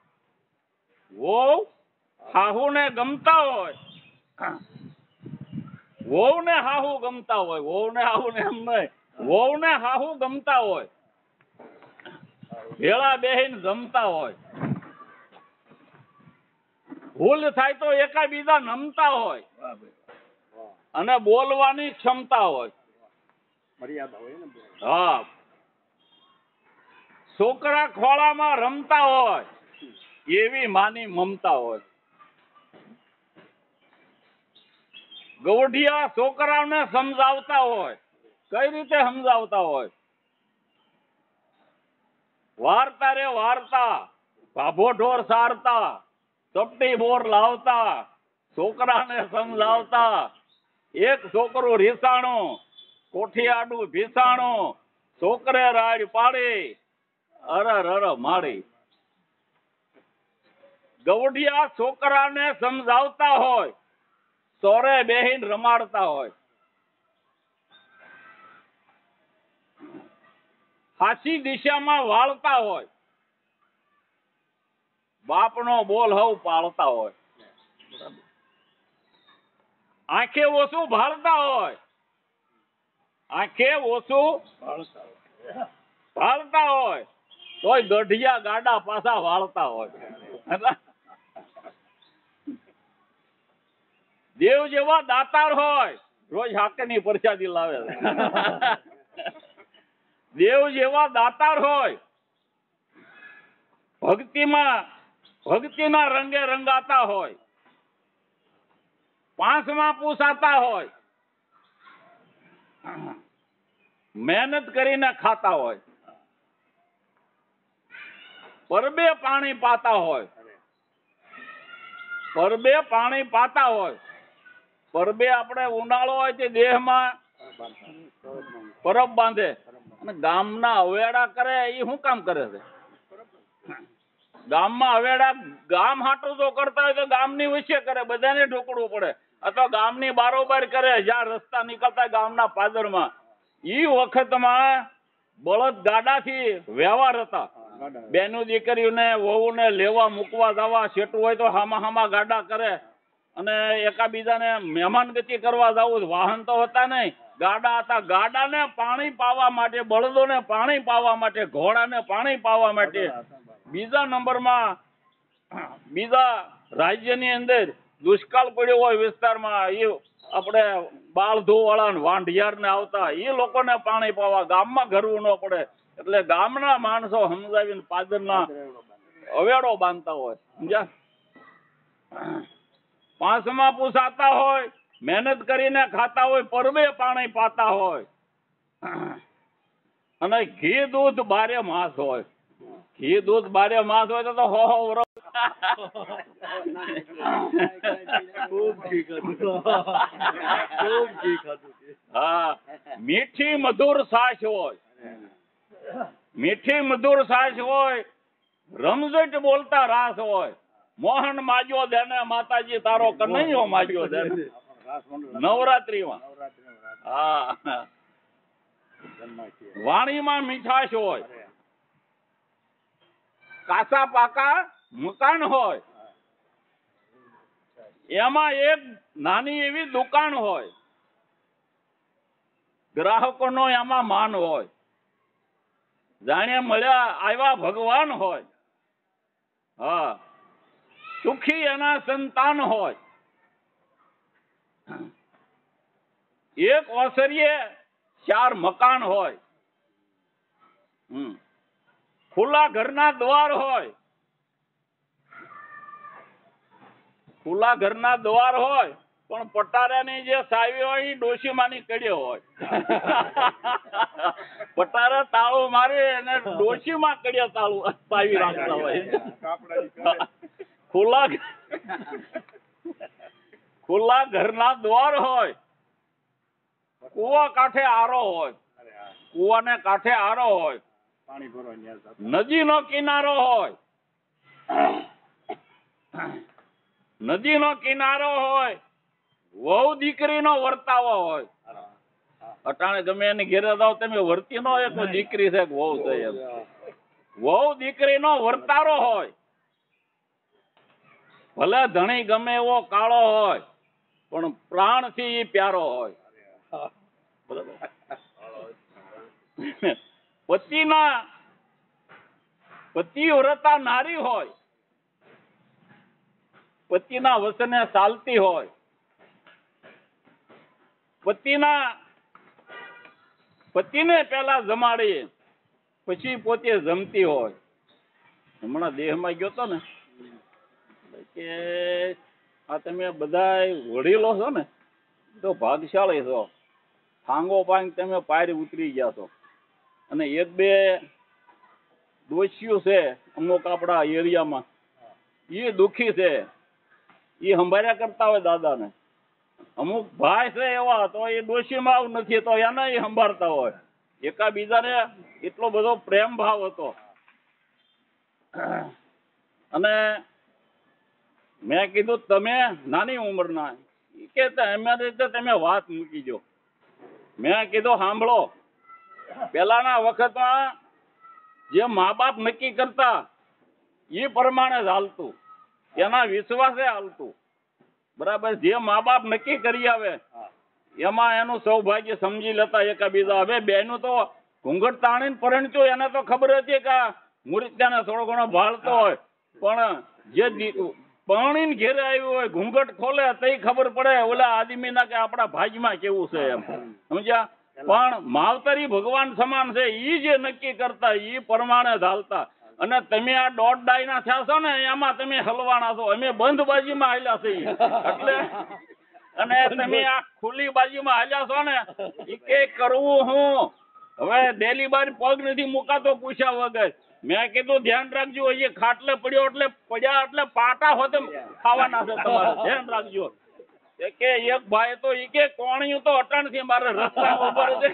વહુ હાહુને ગમતા હોય, વહુને હાહુ ગમતા હોય, વહુને હાહુને એમ નહીં, વહુને હાહુ ગમતા હોય, ભેળા બેહીને જમતા હોય. ભૂલ થાય તો એકાબીજા નમતા હોય અને બોલવાની ક્ષમતા હોય. હા. છોકરા ખોળામાં રમતા હોય એવી માની મમતા હોય. ગૌઢિયા છોકરાઓને સમજાવતા હોય. કઈ રીતે સમજાવતા હોય? વાર્તા રે વાર્તા, ભાભો ઢોર સારતા, ચપટી બોર લાવતા, છોકરાને સમજાવતા. એક છોકરો રીસાણો, કોઠી આડું ભીસાણો, છોકરે રાડ પાડી, અર માડી. ગૌઢિયા છોકરાને સમજાવતા હોય, સોરે બેહીન રમાડતા હોય. સાચી દિશામાં વાળતા હોય, બાપનો બોલ હવ પાળતા હોય. આંખે ઓછું ભાળતા હોય, આંખે ઓછું ભાળતા હોય તોય ગઢિયા ગાડા પાછા વાળતા હોય. દેવ જેવા દાતાર હોય, રોજ હાકેની પ્રસાદી લાવે. દેવ જેવા દાતાર હોય, ભક્તિના રંગે રંગાતા હોય, પાંચમાં પૂછાતા હોય, મહેનત કરીને ખાતા હોય, પરબે પાણી પાતા હોય, પરબે પાણી પાતા હોય. પરબે આપણે ઉનાળો હોય તે દેહમાં પરબ બાંધે અને ગામના અવેડા કરે. એ શું કામ કરે છે? ગામમાં અવેડા ગામ હાટું તો કરતા હોય તો ગામની વચ્ચે કરે, બધાને ઢોકળવું પડે. અથવા ગામની બારોબાર કરે, જ્યાં રસ્તા નીકળતા ગામના પાદરમાં. ઈ વખતમાં બળદ ગાડાથી વ્યવહાર હતા. બેનું દીકરીઓને વહુને લેવા મૂકવા જવા, શેઠું હોય તો હામા ગાડા કરે અને એકાબીજાને મહેમાન ગતિ કરવા જવું. વાહન તો હતા નહીં, ગાડા હતા. ગાડાને પાણી પાવા માટે, બળદોને પાણી પાવા માટે, ઘોડાને પાણી પાવા માટે. બીજા નંબરમાં બીજા રાજ્યની અંદર દુષ્કાળ પડ્યો હોય વિસ્તારમાં, એ આપણે બાળધો વાળા વાંઢિયાર ને આવતા, એ લોકોને પાણી પાવા. ગામમાં ઘરવું ન પડે એટલે ગામના માણસો સમજાવીને પાદરના અવેડો બાંધતા હોય. સમજ્યા? પાંચમાં પૂછાતા હોય, મહેનત કરીને ખાતા હોય, પરબે પાણી પાતા હોય અને ઘી દૂધ બારે માસ હોય. ઘી દૂધ બારે માસ હોય તો હો વરસ. હા. મીઠી મધુર છાશ હોય, મીઠી મધુર છાશ હોય. રમઝટ બોલતા રાસ હોય. મોહન માજ્યો દેને માતાજી તારો કનૈયો માજ્યો દેને. નવરાત્રીમાં હા વાણીમાં મીઠાશ હોય, કાચા પાકા મકાન હોય, એમાં એક નાની એવી દુકાન હોય, ગ્રાહકોનો એમાં માન હોય, જાણે મળ્યા આવ્યા ભગવાન હોય, હા સુખી એના સંતાન હોય, એક ઓસરીએ 4 મકાન હોય, ખુલ્લા ઘરના દ્વાર હોય, ખુલ્લા ઘરના દ્વાર હોય પણ પટારાની જે સાવી હોય એ ડોશીમાની કડ્યો હોય. પટારા તાળું મારી અને ડોશીમાં કડ્યો તાળું સાવી રાખતા હોય. ખુલ્લા ઘરના દ્વાર હોય, કુવા કાંઠે આરો હોય, કુવાને કાંઠે આરો હોય, નદીનો કિનારો હોય, નદીનો કિનારો હોય, વહુ દીકરીનો વર્તાવો હોય. અટાણે ગમે એની ઘેરે જાવ તમે વર્તી નો એક દીકરી છે કે વહુ છે એમ. વહુ દીકરીનો વર્તારો હોય, ભલે ધણી ગમે એવો કાળો હોય પણ પ્રાણથી ઈ પ્યારો હોય. પતિવ્રતા નારી હોય, પતિના વચને ચાલતી હોય, પતિને પેલા જમાડી પછી પોતે જમતી હોય. હમણાં દેહમાં ગયો તો ને કે આ તમે બધા વડીલો છો ને તો ભાગશાળી છો, થાંગો પાંગ તમે પાયરી ઉતરી ગયા છો, અને 1-2 ડોશીઓ છે અમુક આપણા એરિયામાં એ દુખી છે, એ સંભાળ્યા કરતા હોય દાદાને. અમુક ભાઈ છે એવા તો એ ડોશીમાં આવું નથી તો એને એ સંભાળતા હોય. એકાબીજાને એટલો બધો પ્રેમ ભાવ હતો. અને મેં કીધું તમે નાની ઉંમરના કે અમારી રીતે તમે વાત મૂકી દો. મેં કીધું સાંભળો, પેલાના વખતમાં જે મા બાપ નક્કી કરતા એ પ્રમાણે જ હાલતું, એના વિશ્વાસે હાલતું. બરાબર, જે મા બાપ નક્કી કરી આવે એમાં એનું સૌભાગ્ય સમજી લેતા એકાબીજા. હવે બેનું તો ઘૂંઘટ તાણીને પરણતું, એને તો ખબર હતી કે મૂર્ત્યાને થોડો ઘણો ભાળતો હોય, પણ જે પરણીને ઘેરે આવ્યું હોય ઘૂંઘટ ખોલે તો ખબર પડે ઓલા આદમીના કે આપણા ભાગ્યમાં કેવું છે એમ, સમજ્યા. પણ માવતરી ભગવાન સમાન છે, ઈ જે નક્કી કરતા ઈ પ્રમાણે જ હાલતા. અને તમે આ 1.5 ડાયના થયા છો ને એમાં તમે હલવાના છો, અમે બંધ બાજીમાં હાલ્યા છીએ એટલે. અને તમે આ ખુલ્લી બાજીમાં હાલ્યા છો ને ઈ કે કરવું હું હવે ડેલી બાર પગ નથી મુકાતો પૂછ્યા વગર. મેં કીધું ધ્યાન રાખજો, એ ખાટલે પડ્યો એટલે પડ્યા એટલે પાટા હોતે ખાવાના છે તમારે, ધ્યાન રાખજો. કે એક ભાઈ તો ઈ કે કોણિયું તો અટાણથી મારે રસ્તા ઉપર છે.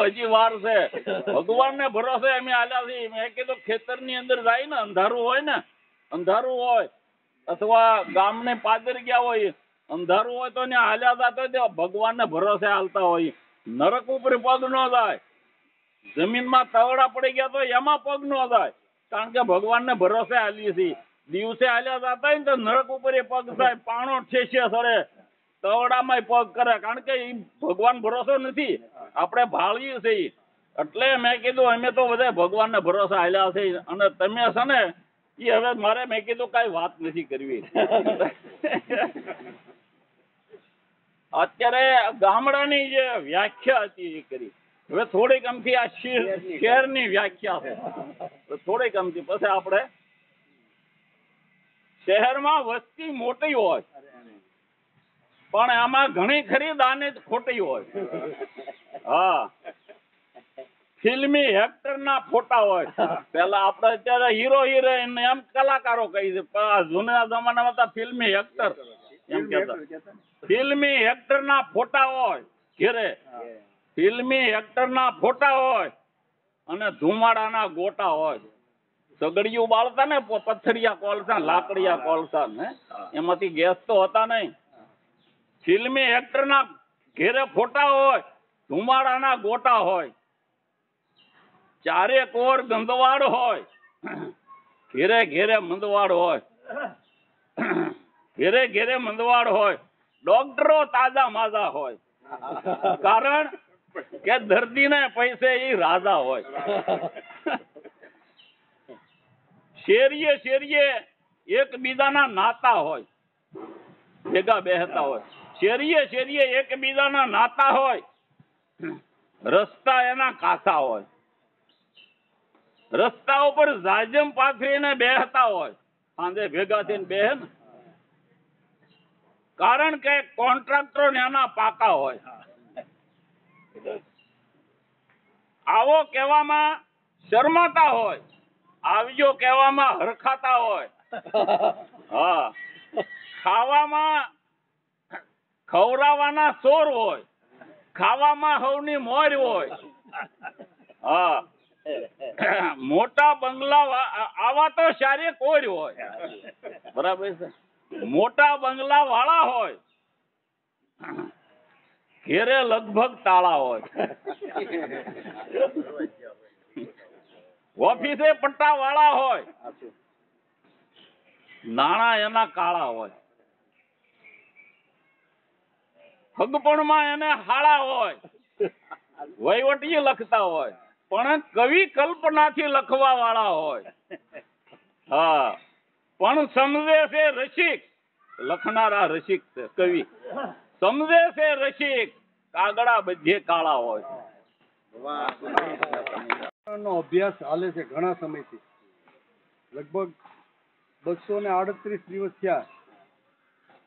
હજી વાર છે, ભગવાન ને ભરોસે અમે હાલ્યા છીએ. મેં કીધું ખેતર ની અંદર જાય ને અંધારું હોય ને, અંધારું હોય અથવા ગામ ને પાદર ગયા હોય અંધારું હોય તો હાલ્યા જતા ભગવાન ને ભરોસે હાલતા હોય. નરક ઉપર પગ ન જાય, જમીનમાં તવડા પડી ગયા તો એમાં પગ ન જાય, કારણ કે ભગવાન ને ભરોસે હાલીએ છીએ. દિવસે હાલ્યા જતા હોય ને તો નરક ઉપર એ પગ થાય, પાણો ઠેસે સરે, તવડામાં પગ કરે, કારણ કે એ ભગવાન ભરોસો નથી, આપણે ભાળીએ છીએ. એટલે મેં કીધું અમે તો બધા ભગવાન ને ભરોસે હાલ્યા છે. અને તમે છે ને એ હવે મારે મેં કીધું કઈ વાત નથી કરવી. અત્યારે ગામડાની જે વ્યાખ્યા હતી એ કરી. હવે થોડીક અમથી આ શહેરની વ્યાખ્યા છે, થોડીક અમથી પછી આપણે શહેરમાં વસ્તી મોટી હોય પણ આમાં ઘણી ખરી દાને ખોટી હોય. હા, ફિલ્મી એક્ટર ના ફોટા હોય. પેલા આપડે અત્યારે હીરો હિરોઈન એમ કલાકારો કહી છે, જૂના જમાનામાં હતા ફિલ્મી એક્ટર એમ કેતા. ફિલ્મી એક્ટર ના ફોટા હોય ઘેરે, ફિલ્મી એક્ટર ના ફોટા હોય અને ધુમાડાના ગોટા હોય. સગડિયું બાળતા ને પથ્થરિયા કોલસા, લાકડિયા કોલસા ને એમાંથી ગેસ તો હતા નહીં. ફિલ્મી એક્ટરના ઘેરે ફોટા હોય, ધુમાડાના ગોટા હોય, ચારે કોર ગંદવાડ હોય, ઘેરે ઘેરે મંદવાડ હોય, ઘેરે ઘેરે મંદવાડ હોય, ડોક્ટરો તાજા માજા હોય. કારણ કે દર્દીને પૈસે ઈ રાજા હોય. શેરીએ શેરીએ એકબીજાના નાતા હોય, ભેગા બેહતા હોય. શેરીએ શેરીએ એકબીજાના નાતા હોય, રસ્તા એના કાસા હોય. રસ્તા ઉપર જાજમ પાથરીને બેહતા હોય, સાંજે ભેગા થઈને બેહે ને. કારણ કે કોન્ટ્રાક્ટરો નાના પાકા હોય. આવો કહેવામાં શરમાતા હોય, આવજો કહેવામાં હરખાતા હોય. હા, ખાવામાં ખવડાવવાના ચોર હોય, ખાવામાં હવની મોર હોય. હા, મોટા બંગલા આવા તો સારે કોઈ હોય. બરાબર છે. મોટા બંગલા વાળા હોય, ઘેરે લગભગ તાળા હોય. ઓફિસે પટ્ટા વાળા હોય, નાણા એના કાળા હોય. હગપણમાં એને હાળા હોય, વહીવટી લખતા હોય, પણ કવિ કલ્પનાથી લખવા વાળા હોય. હા, પણ સમજે છે રસિક, લખનારા રસિક છે કવિ. સમજે છે રસિક, કાગડા બધે કાળા હોય. નો અભ્યાસ હાલે છે ઘણા સમયથી. લગભગ 238 દિવસ થયા.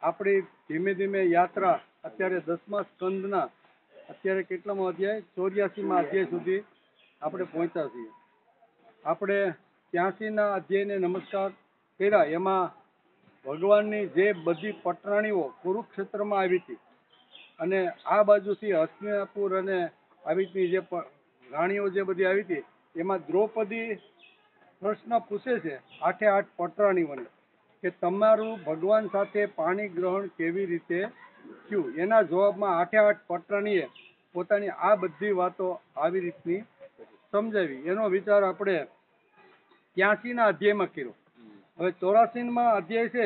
આપણી ધીમે ધીમે યાત્રા અત્યારે 10મા સ્કંદના અત્યારે કેટલામો અધ્યાય, 84મા અધ્યાય સુધી આપણે પહોંચ્યા છીએ. આપણે 83ના અધ્યાયને નમસ્કાર કર્યા. એમાં ભગવાનની જે બધી પટરાણીઓ કુરુક્ષેત્રમાં આવી હતી અને આ બાજુથી હસ્તિનાપુર અને આવી રીતની જે રાણીઓ જે બધી આવી હતી, એમાં દ્રૌપદી પ્રશ્ન પૂછે છે 8 પટરાણીઓને કે તમારું ભગવાન સાથે પાણી ગ્રહણ કેવી રીતે થયું. એના જવાબમાં 8 પટરાણીએ પોતાની આ બધી વાતો આવી રીતની સમજાવી. એનો વિચાર આપણે 83ના અધ્યાયમાં કર્યો. હવે 84મા અધ્યાય છે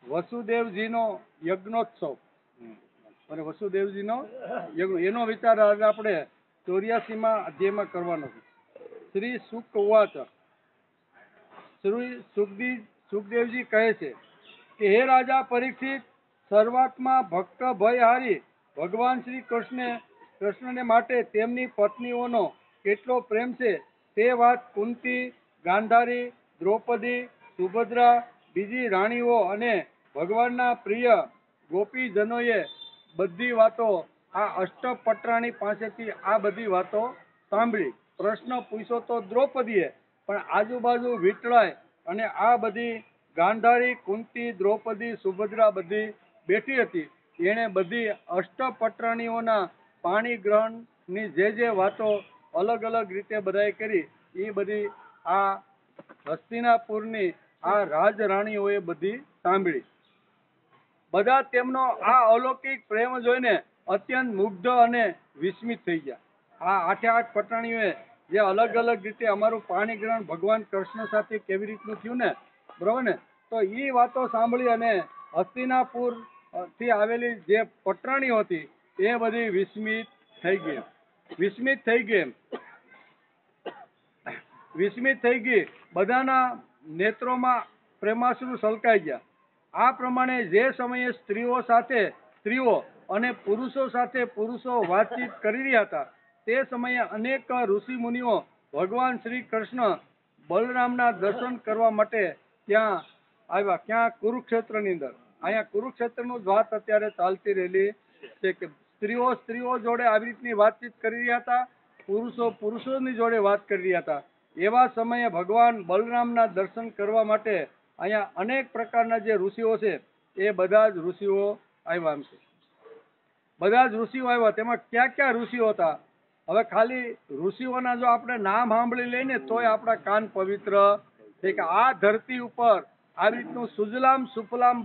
વસુદેવજીનો યજ્ઞોત્સવ અને વસુદેવજીનો યજ્ઞ. એનો વિચાર આજે આપણે 84મા અધ્યાયમાં કરવાનો છે. શ્રી સુક ઉવાચ. શ્રી સુખદેવજી કહે છે કે હે રાજા પરીક્ષિત, શરૂઆતમાં ભક્ત ભયહારી ભગવાન શ્રી કૃષ્ણને માટે તેમની પત્નીઓનો કેટલો પ્રેમ છે તે વાત કુંતી, ગાંધારી, દ્રૌપદી, સુભદ્રા, બીજી રાણીઓ અને ભગવાનના પ્રિય ગોપીજનોએ બધી વાતો આ અષ્ટપટરાણી પાસેથી આ બધી વાતો સાંભળી. પ્રશ્ન પૂછ્યો તો દ્રૌપદીએ, પણ આજુબાજુ વિટળાય અને આ બધી ગાંધારી, કુંતી, દ્રૌપદી, સુભદ્રા બધી બેઠી હતી. એણે બધી અષ્ટપટરાણીઓના પાણી ગ્રહણની જે વાતો અલગ અલગ રીતે બધાએ કરી, એ બધી આ હસ્તિનાપુરની આ રાજરાણીઓએ બધી સાંભળી. બધા તેમનો આ અલૌકિક પ્રેમ જોઈને અત્યંત મુગ્ધ અને વિસ્મિત થઈ ગયા. આ 8 પટરાણીઓએ જે અલગ અલગ રીતે અમારું પાણી ગ્રહણ ભગવાન કૃષ્ણ સાથે કેવી રીતનું થયું ને, બરોબર ને, તો એ વાતો સાંભળી અને હસ્તિનાપુર થી આવેલી જે પટરાણીઓ હતી એ બધી વિસ્મિત થઈ ગઈ. બધાના નેત્રોમાં પ્રેમાશ્રુ છલકાઈ ગયા. આ પ્રમાણે જે સમયે સ્ત્રીઓ અને પુરુષો સાથે પુરુષો વાતચીત કરી રહ્યા હતા, તે સમયે અનેક ઋષિ મુનિઓ ભગવાન શ્રી કૃષ્ણ બલરામના દર્શન કરવા માટે ત્યાં આવ્યા. ક્યાં? કુરુક્ષેત્રની અંદર. અહીંયા કુરુક્ષેત્રનું જ વાત અત્યારે ચાલતી રહેલી છે કે સ્ત્રીઓ જોડે આવી રીતની વાતચીત કરી રહ્યા હતા, પુરુષોની જોડે વાત કરી રહ્યા હતા. એવા સમયે ભગવાન બલરામના દર્શન કરવા માટે અહીંયા અનેક પ્રકારના જે ઋષિઓ છે એ બધા જ ઋષિઓ આવ્યા છે. બધા જ ઋષિઓ આવ્યા. તેમાં ક્યાં ઋષિઓ હતા? હવે ખાલી ઋષિઓના જો આપણે નામ સાંભળી લઈએ ને તોય આપણા કાન પવિત્ર છે કે આ ધરતી ઉપર આવી રીતનું સુજલામ સુફલામ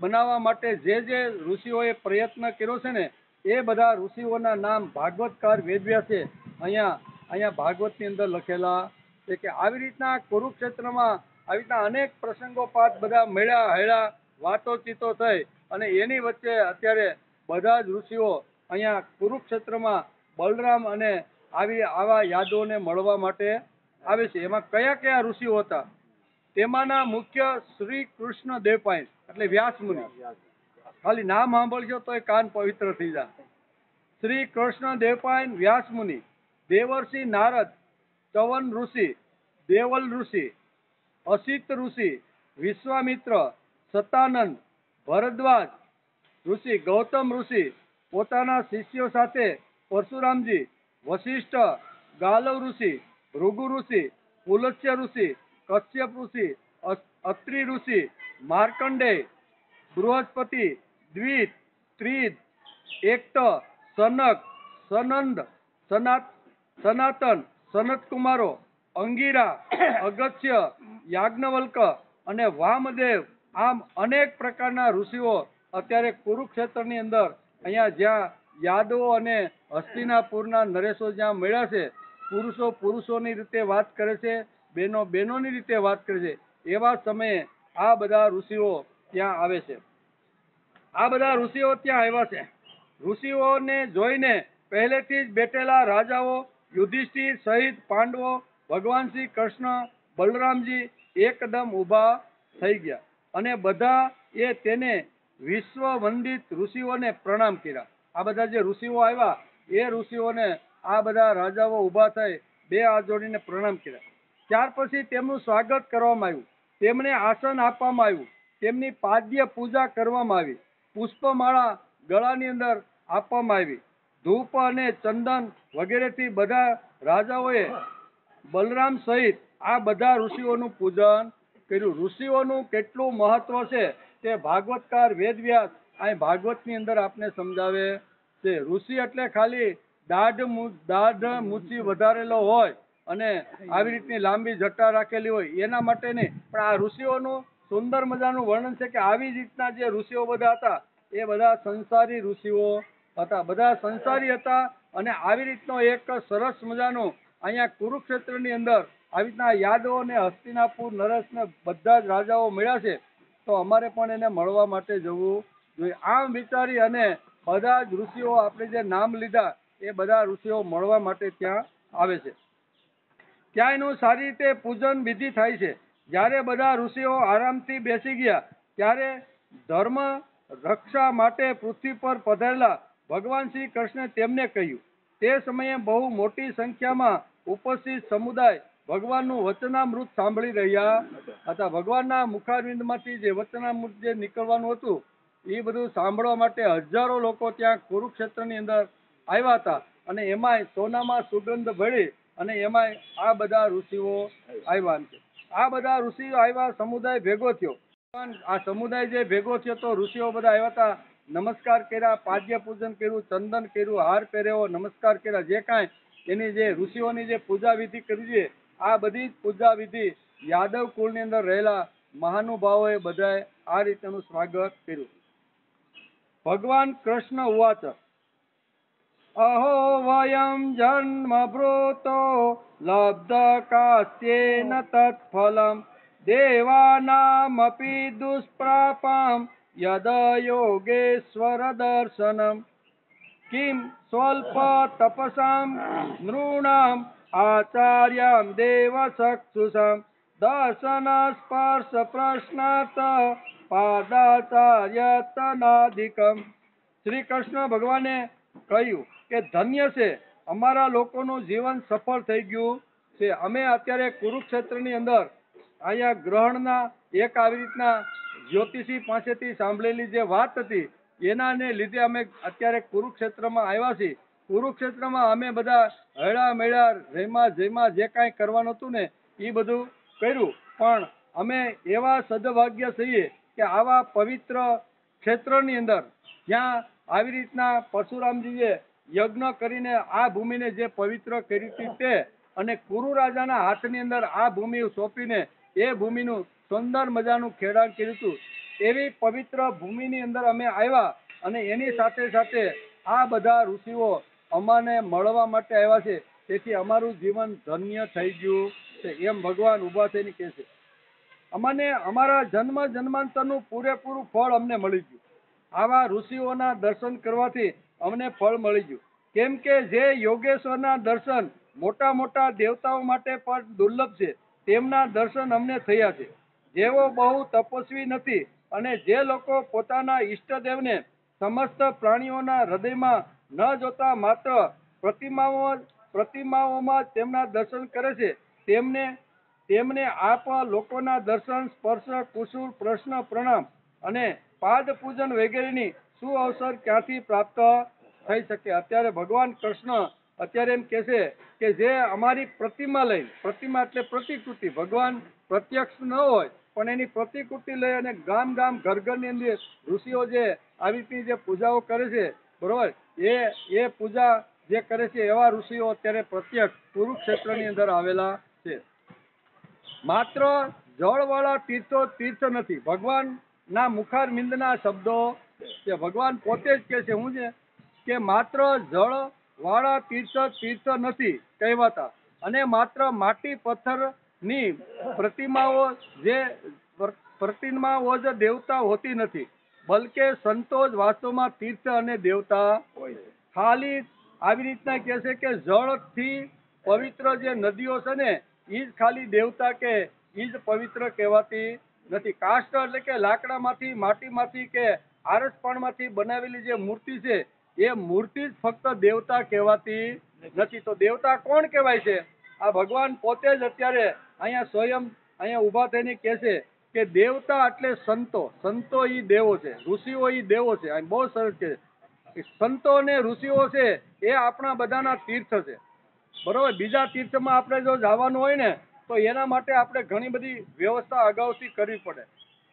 બનાવવા માટે જે ઋષિઓએ પ્રયત્ન કર્યો છે ને, એ બધા ઋષિઓના નામ ભાગવતકાર વેદવ્યાસે અહીંયા ભાગવતની અંદર લખેલા છે કે આવી રીતના કુરુક્ષેત્રમાં આવી રીતના અનેક પ્રસંગોપાત બધા મળ્યા હળ્યા, વાતોચીતો થઈ અને એની વચ્ચે અત્યારે બધા જ ઋષિઓ અહીંયા કુરુક્ષેત્રમાં બલરામ અને આવા યાદવોને મળવા માટે આવે છે. એમાં કયા કયા ઋષિઓ હતા? તેમાંના મુખ્ય શ્રી કૃષ્ણ દેવપાયન એટલે વ્યાસ મુનિ. ખાલી નામ સાંભળજો તો એ કાન પવિત્ર થઈ જાય. શ્રી કૃષ્ણ દેવપાયન, વ્યાસ મુનિ, દેવર્ષિ નારદ, ચવન ઋષિ, દેવલ ઋષિ, અસિત ઋષિ, વિશ્વામિત્ર, સતાનંદ, ભરદ્વાજ ઋષિ, ગૌતમ ઋષિ પોતાના શિષ્યો સાથે, પરશુરામજી, વશિષ્ઠ, ગાલવ ઋષિ, ભૃગુ ઋષિ, પુલસ્ત્ય ઋષિ, કશ્યપ ઋષિ, અત્રિ ઋષિ, માર્કંડેય, બૃહસ્પતિ, દ્વિત, ત્રિદ, એક્ટ, સનક, સનંદ, સનાતન, સનત કુમારો, અંગીરા, અગસ્ત્ય, યાજ્ઞવલ્ક અને વામદેવ, આમ અનેક પ્રકારના ઋષિઓ અત્યારે કુરુક્ષેત્રની અંદર અહીંયા જ્યાં યાદવો અને હસ્તિનાપુરના નરેશો જ્યાં મળ્યા છે, પુરુષો પુરુષોની રીતે વાત કરે છે, બહેનો બહેનોની રીતે વાત કરે છે, એવા સમયે આ બધા ઋષિઓ ત્યાં આવે છે. આ બધા ઋષિઓ ત્યાં આવ્યા છે. ઋષિઓને જોઈને પહેલેથી જ બેઠેલા રાજાઓ, યુધિષ્ઠિર સહિત પાંડવો, ભગવાન શ્રી કૃષ્ણ, બલરામજી એકદમ ઊભા થઈ ગયા અને બધા તેને વિશ્વ વંદિત ઋષિઓને પ્રણામ કર્યા. આ બધા જે ઋષિઓ આવ્યા એ ઋષિઓને આ બધા રાજાઓ ઊભા થઈ બે હાથ જોડીને પ્રણામ કર્યા. ત્યાર પછી તેમનું સ્વાગત કરવામાં આવ્યું, તેમને આસન આપવામાં આવ્યું, તેમની પાદ્ય પૂજા કરવામાં આવી, પુષ્પમાળા ગળાની અંદર આપવામાં આવી, ધૂપ અને ચંદન વગેરેથી બધા રાજાઓએ બલરામ સહિત આ બધા ઋષિઓનું પૂજન કર્યું. ઋષિઓનું કેટલું મહત્વ છે તે ભાગવતકાર વેદવ્યાસ અહીં ભાગવતની અંદર આપને સમજાવે છે. ઋષિ એટલે ખાલી દાઢ મૂછી વધારેલો હોય અને આવી રીતની લાંબી જટા રાખેલી હોય એના માટે નહીં, પણ આ ઋષિઓનું સુંદર મજાનું વર્ણન છે કે આવી જ રીતના જે ઋષિઓ બધા હતા એ બધા સંસારી ઋષિઓ હતા, બધા સંસારી હતા અને આવી રીતનો એક સરસ મજાનું અહીંયા કુરુક્ષેત્રની અંદર આવી રીતના યાદવો ને હસ્તિનાપુર નરેશ ને બધા જ રાજાઓ મળ્યા છે, તો અમારે પણ એને મળવા માટે જવું જોઈએ. આમ વિચારી અને બધા જ ઋષિઓ આપણે જે નામ લીધા એ બધા ઋષિઓ મળવા માટે ત્યાં આવે છે. ત્યાં એનું સારી રીતે પૂજન વિધિ થાય છે. જ્યારે બધા ઋષિઓ આરામથી બેસી ગયા ત્યારે ધર્મ રક્ષા માટે પૃથ્વી પર પધારેલા ભગવાન શ્રી કૃષ્ણે તેમને કહ્યું. તે સમયે બહુ મોટી સંખ્યામાં ઉપસ્થિત સમુદાય ભગવાનનું વચનામૃત સાંભળી રહ્યા હતા. ભગવાનના મુખારવિંદમાંથી જે વચનામૃત જે નીકળવાનું હતું એ બધું સાંભળવા માટે હજારો લોકો ત્યાં કુરુક્ષેત્રની અંદર આવ્યા હતા અને એમાંય સોનામાં સુગંધ ભળી અને એમાંય આ બધા ઋષિઓ આવ્યા છે. આ બધા ઋષિઓ આવ્યા, સમુદાય ભેગો થયો. આ સમુદાય જે ભેગો થયો તો ઋષિઓ બધા આવ્યા હતા, નમસ્કાર કર્યા, પાદ્ય પૂજન કર્યું, ચંદન કર્યું, હાર પહેર્યો, નમસ્કાર કર્યા, જે કાંઈ એની જે ઋષિઓની જે પૂજા વિધિ કરી છે આ બધી જ પૂજા વિધિ યાદવ કુળની અંદર રહેલા મહાનુભાવોએ બધાએ આ રીતેનું સ્વાગત કર્યું. ભગવાન કૃષ્ણ ઉવાચ અહો વયમ જન્મ ભૃતો લબ્ધ કાસ્યેન તત્ફલમ દેવાનામપી દુષ્પ્રાપમ યદ યોગેશ્વર દર્શનમ કિમ સ્વલ્પ તપસામ નૃણામ આચાર્યમ દેવ ચક્ષુષમ દર્શન સ્પર્શ પ્રશ્નાત પાદાચાર્ય તનાધિકમ. શ્રી કૃષ્ણ ભગવાને કહ્યું કે ધન્ય છે, અમારા લોકોનું જીવન સફળ થઈ ગયું છે. અમે અત્યારે કુરુક્ષેત્રની અંદર અહીંયા ગ્રહણના એક આવી રીતના જ્યોતિષી પાસેથી સાંભળેલી જે વાત હતી એનાને લીધે અમે અત્યારે કુરુક્ષેત્રમાં આવ્યા છીએ. કુરુક્ષેત્રમાં અમે બધા હળા મેળા રેમા જે કાંઈ કરવાનું હતું ને એ બધું કર્યું, પણ અમે એવા સદભાગ્ય છીએ કે આવા પવિત્ર ક્ષેત્રની અંદર જ્યાં આવી રીતના પરશુરામજીએ યજ્ઞ કરીને આ ભૂમિને જે પવિત્ર કરી હતી તે અને કુરુ રાજાના હાથની અંદર આ ભૂમિ સોંપીને એ ભૂમિનું સુંદર મજાનું ખેડાણ કર્યું હતું. એવી પવિત્ર ભૂમિની અંદર અમે આવ્યા અને એની સાથે સાથે આ બધા ઋષિઓ અમાને મળવા માટે આવ્યા છે. તેથી અમારું જીવન ધન્ય થઈ ગયું છે એમ ભગવાન ઊભા થઈને કહે છે. અમને અમારા જન્મ જન્માંતરનું પૂરેપૂરું ફળ અમને મળી ગયું. આવા ઋષિઓના દર્શન કરવાથી અમને ફળ મળી ગયું. કેમ કે જે યોગેશ્વરના દર્શન મોટા મોટા દેવતાઓ માટે પણ દુર્લભ છે, તેમના દર્શન અમને થયા છે. જેઓ બહુ તપસ્વી નથી અને જે લોકો પોતાના ઈષ્ટદેવને સમસ્ત પ્રાણીઓના હૃદયમાં ન જોતા માત્ર પ્રતિમાઓમાં તેમના દર્શન કરે છે, તેમને આપ લોકોના દર્શન, સ્પર્શ, કુશળ પ્રશ્ન, પ્રણામ અને પાદ પૂજન વગેરેની શું અવસર ક્યાંથી પ્રાપ્ત થઈ શકે. અત્યારે ભગવાન કૃષ્ણ અત્યારે એમ કહે છે કે જે અમારી પ્રતિમા લઈ, પ્રતિમા એટલે પ્રતિકૃતિ, ભગવાન પ્રત્યક્ષ ન હોય પણ એની પ્રતિકૃતિ લઈ અને ગામ ગામ ઘર ઘરની અંદર ઋષિઓ જે આવી રીતની જે પૂજાઓ કરે છે, બરોબર, એ પૂજા જે કરે છે એવા ઋષિઓ અત્યારે પ્રત્યક્ષ કુરુક્ષેત્રની અંદર આવેલા છે. માત્ર જળવાળા તીર્થો તીર્થ નથી, ભગવાનના મુખારવિંદના શબ્દો છે. ભગવાન પોતે જ કહે છે, હું છે કે માત્ર જળ વાળા તીર્થ તીર્થ નથી કહેવાતા અને માત્ર માટી પથ્થરની પ્રતિમાઓ જ દેવતા હોતી નથી, બલકે સંતો જ વાસ્તવમાં તીર્થ અને દેવતા હોય છે. ખાલી આવી રીતના કહે છે કે જળથી પવિત્ર જે નદીઓ છે ને એ જ ખાલી દેવતા કે એ જ પવિત્ર કહેવાતી નથી. કાષ્ટ એટલે કે લાકડામાંથી, માટીમાંથી કે આરસપણમાંથી બનાવેલી જે મૂર્તિ છે એ મૂર્તિ જ ફક્ત દેવતા કહેવાતી નથી. તો દેવતા કોણ કહેવાય છે? આ ભગવાન પોતે જ અત્યારે અહીંયા સ્વયં અહીંયા ઊભા થઈને કહે છે કે દેવતા એટલે સંતો, સંતો ઈ દેવો છે, ઋષિઓ ઈ દેવો છે. બહુ સરસ છે. સંતો અને ઋષિઓ છે એ આપણા બધાના તીર્થ છે, બરોબર. બીજા તીર્થમાં આપણે જો જવાનું હોય ને તો એના માટે આપણે ઘણી બધી વ્યવસ્થા અગાઉથી કરવી પડે,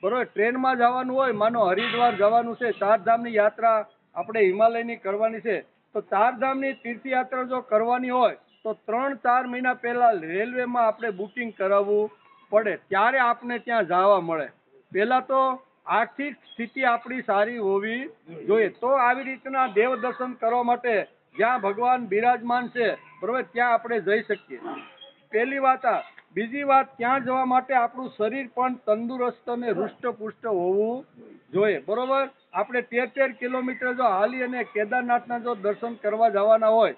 બરોબર. ટ્રેનમાં જવાનું હોય, માનો હરિદ્વાર જવાનું છે, 4 ધામની યાત્રા આપણે હિમાલયની કરવાની છે, તો 4 ધામની તીર્થયાત્રા જો કરવાની હોય તો 3-4 મહિના પહેલા રેલવેમાં આપણે બુકિંગ કરાવવું પડે, ત્યારે આપણે ત્યાં જવા મળે. પહેલા તો આર્થિક સ્થિતિ આપણી સારી હોવી જોઈએ, તો આવી રીતના દેવ દર્શન કરવા માટે જ્યાં ભગવાન બિરાજમાન છે, બરોબર, ત્યાં આપણે જઈ શકીએ. પહેલી વાત આ. બીજી વાત, ત્યાં જવા માટે આપણું શરીર પણ તંદુરસ્ત અને હૃષ્ટપુષ્ટ હોવું જોઈએ, બરોબર. આપણે 13 કિલોમીટર જો હાલી અને કેદારનાથના જો દર્શન કરવા જવાના હોય,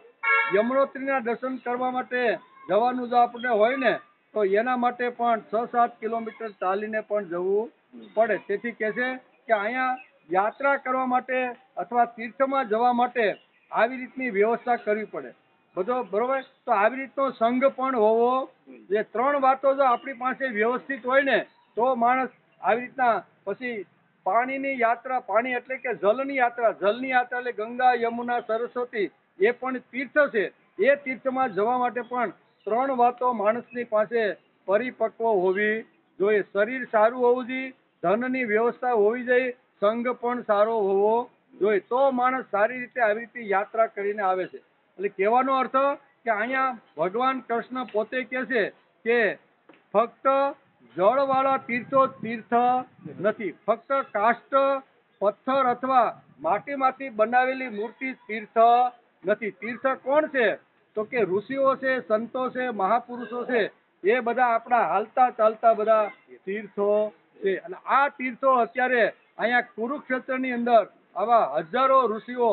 યમનોત્રીના દર્શન કરવા માટે જવાનું જો આપણે હોય ને તો એના માટે પણ 6-7 કિલોમીટર ચાલીને પણ જવું પડે. તેથી કહે છે કે અહીંયા યાત્રા કરવા માટે અથવા તીર્થમાં જવા માટે આવી રીતની વ્યવસ્થા કરવી પડે બધો, બરોબર. તો આવી રીતનો સંઘ પણ હોવો. જે 3 વાતો જો આપણી પાસે વ્યવસ્થિત હોય ને તો માણસ આવી રીતના પછી પાણીની યાત્રા, પાણી એટલે કે જલની યાત્રા, જલની યાત્રા એટલે ગંગા, યમુના, સરસ્વતી, એ પણ તીર્થ છે. એ તીર્થમાં જવા માટે પણ 3 વાતો માણસની પાસે પરિપક્વ હોવી જોઈએ. શરીર સારું હોવું જોઈએ, ધનની વ્યવસ્થા હોવી જોઈએ, સંઘ પણ સારો હોવો જોઈએ, તો માણસ સારી રીતે આવી રીતે યાત્રા કરીને આવે છે. એટલે કહેવાનો અર્થ કે અહીંયા ભગવાન કૃષ્ણ પોતે કહે છે કે ફક્ત જળવાળા તીર્થો તીર્થ નથી, ફક્ત કાષ્ટ, પથ્થર અથવા માટીમાંથી બનાવેલી મૂર્તિ તીર્થ નથી. તીર્થ કોણ છે? તો કે ઋષિઓ છે, સંતો છે, મહાપુરુષો છે, એ બધા આપણા હાલતા ચાલતા બધા તીર્થો છે. અને આ તીર્થો અત્યારે અહીંયા કુરુક્ષેત્રની અંદર આવા હજારો ઋષિઓ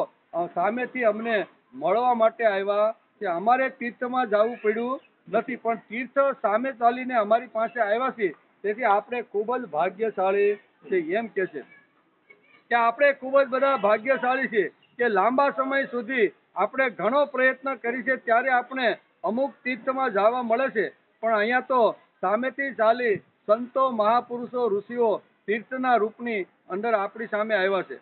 સામેથી અમને મળવા માટે આવ્યા છે. અમારે તીર્થમાં જવું પડ્યું નથી, પણ તીર્થ સામે ચાલીને અમારી પાસે આવ્યા છે. તેથી આપણે ખૂબ જ ભાગ્યશાળી છે. એમ કે છે કે આપણે ખૂબ જ બધા ભાગ્યશાળી છે કે લાંબા સમય સુધી આપણે ઘણો પ્રયત્ન કરી છે ત્યારે આપણે અમુક તીર્થમાં જવા મળે છે, પણ અહીંયા તો સામેથી ચાલી સંતો, મહાપુરુષો, ઋષિઓ તીર્થના રૂપની અંદર આપણી સામે આવ્યા છે,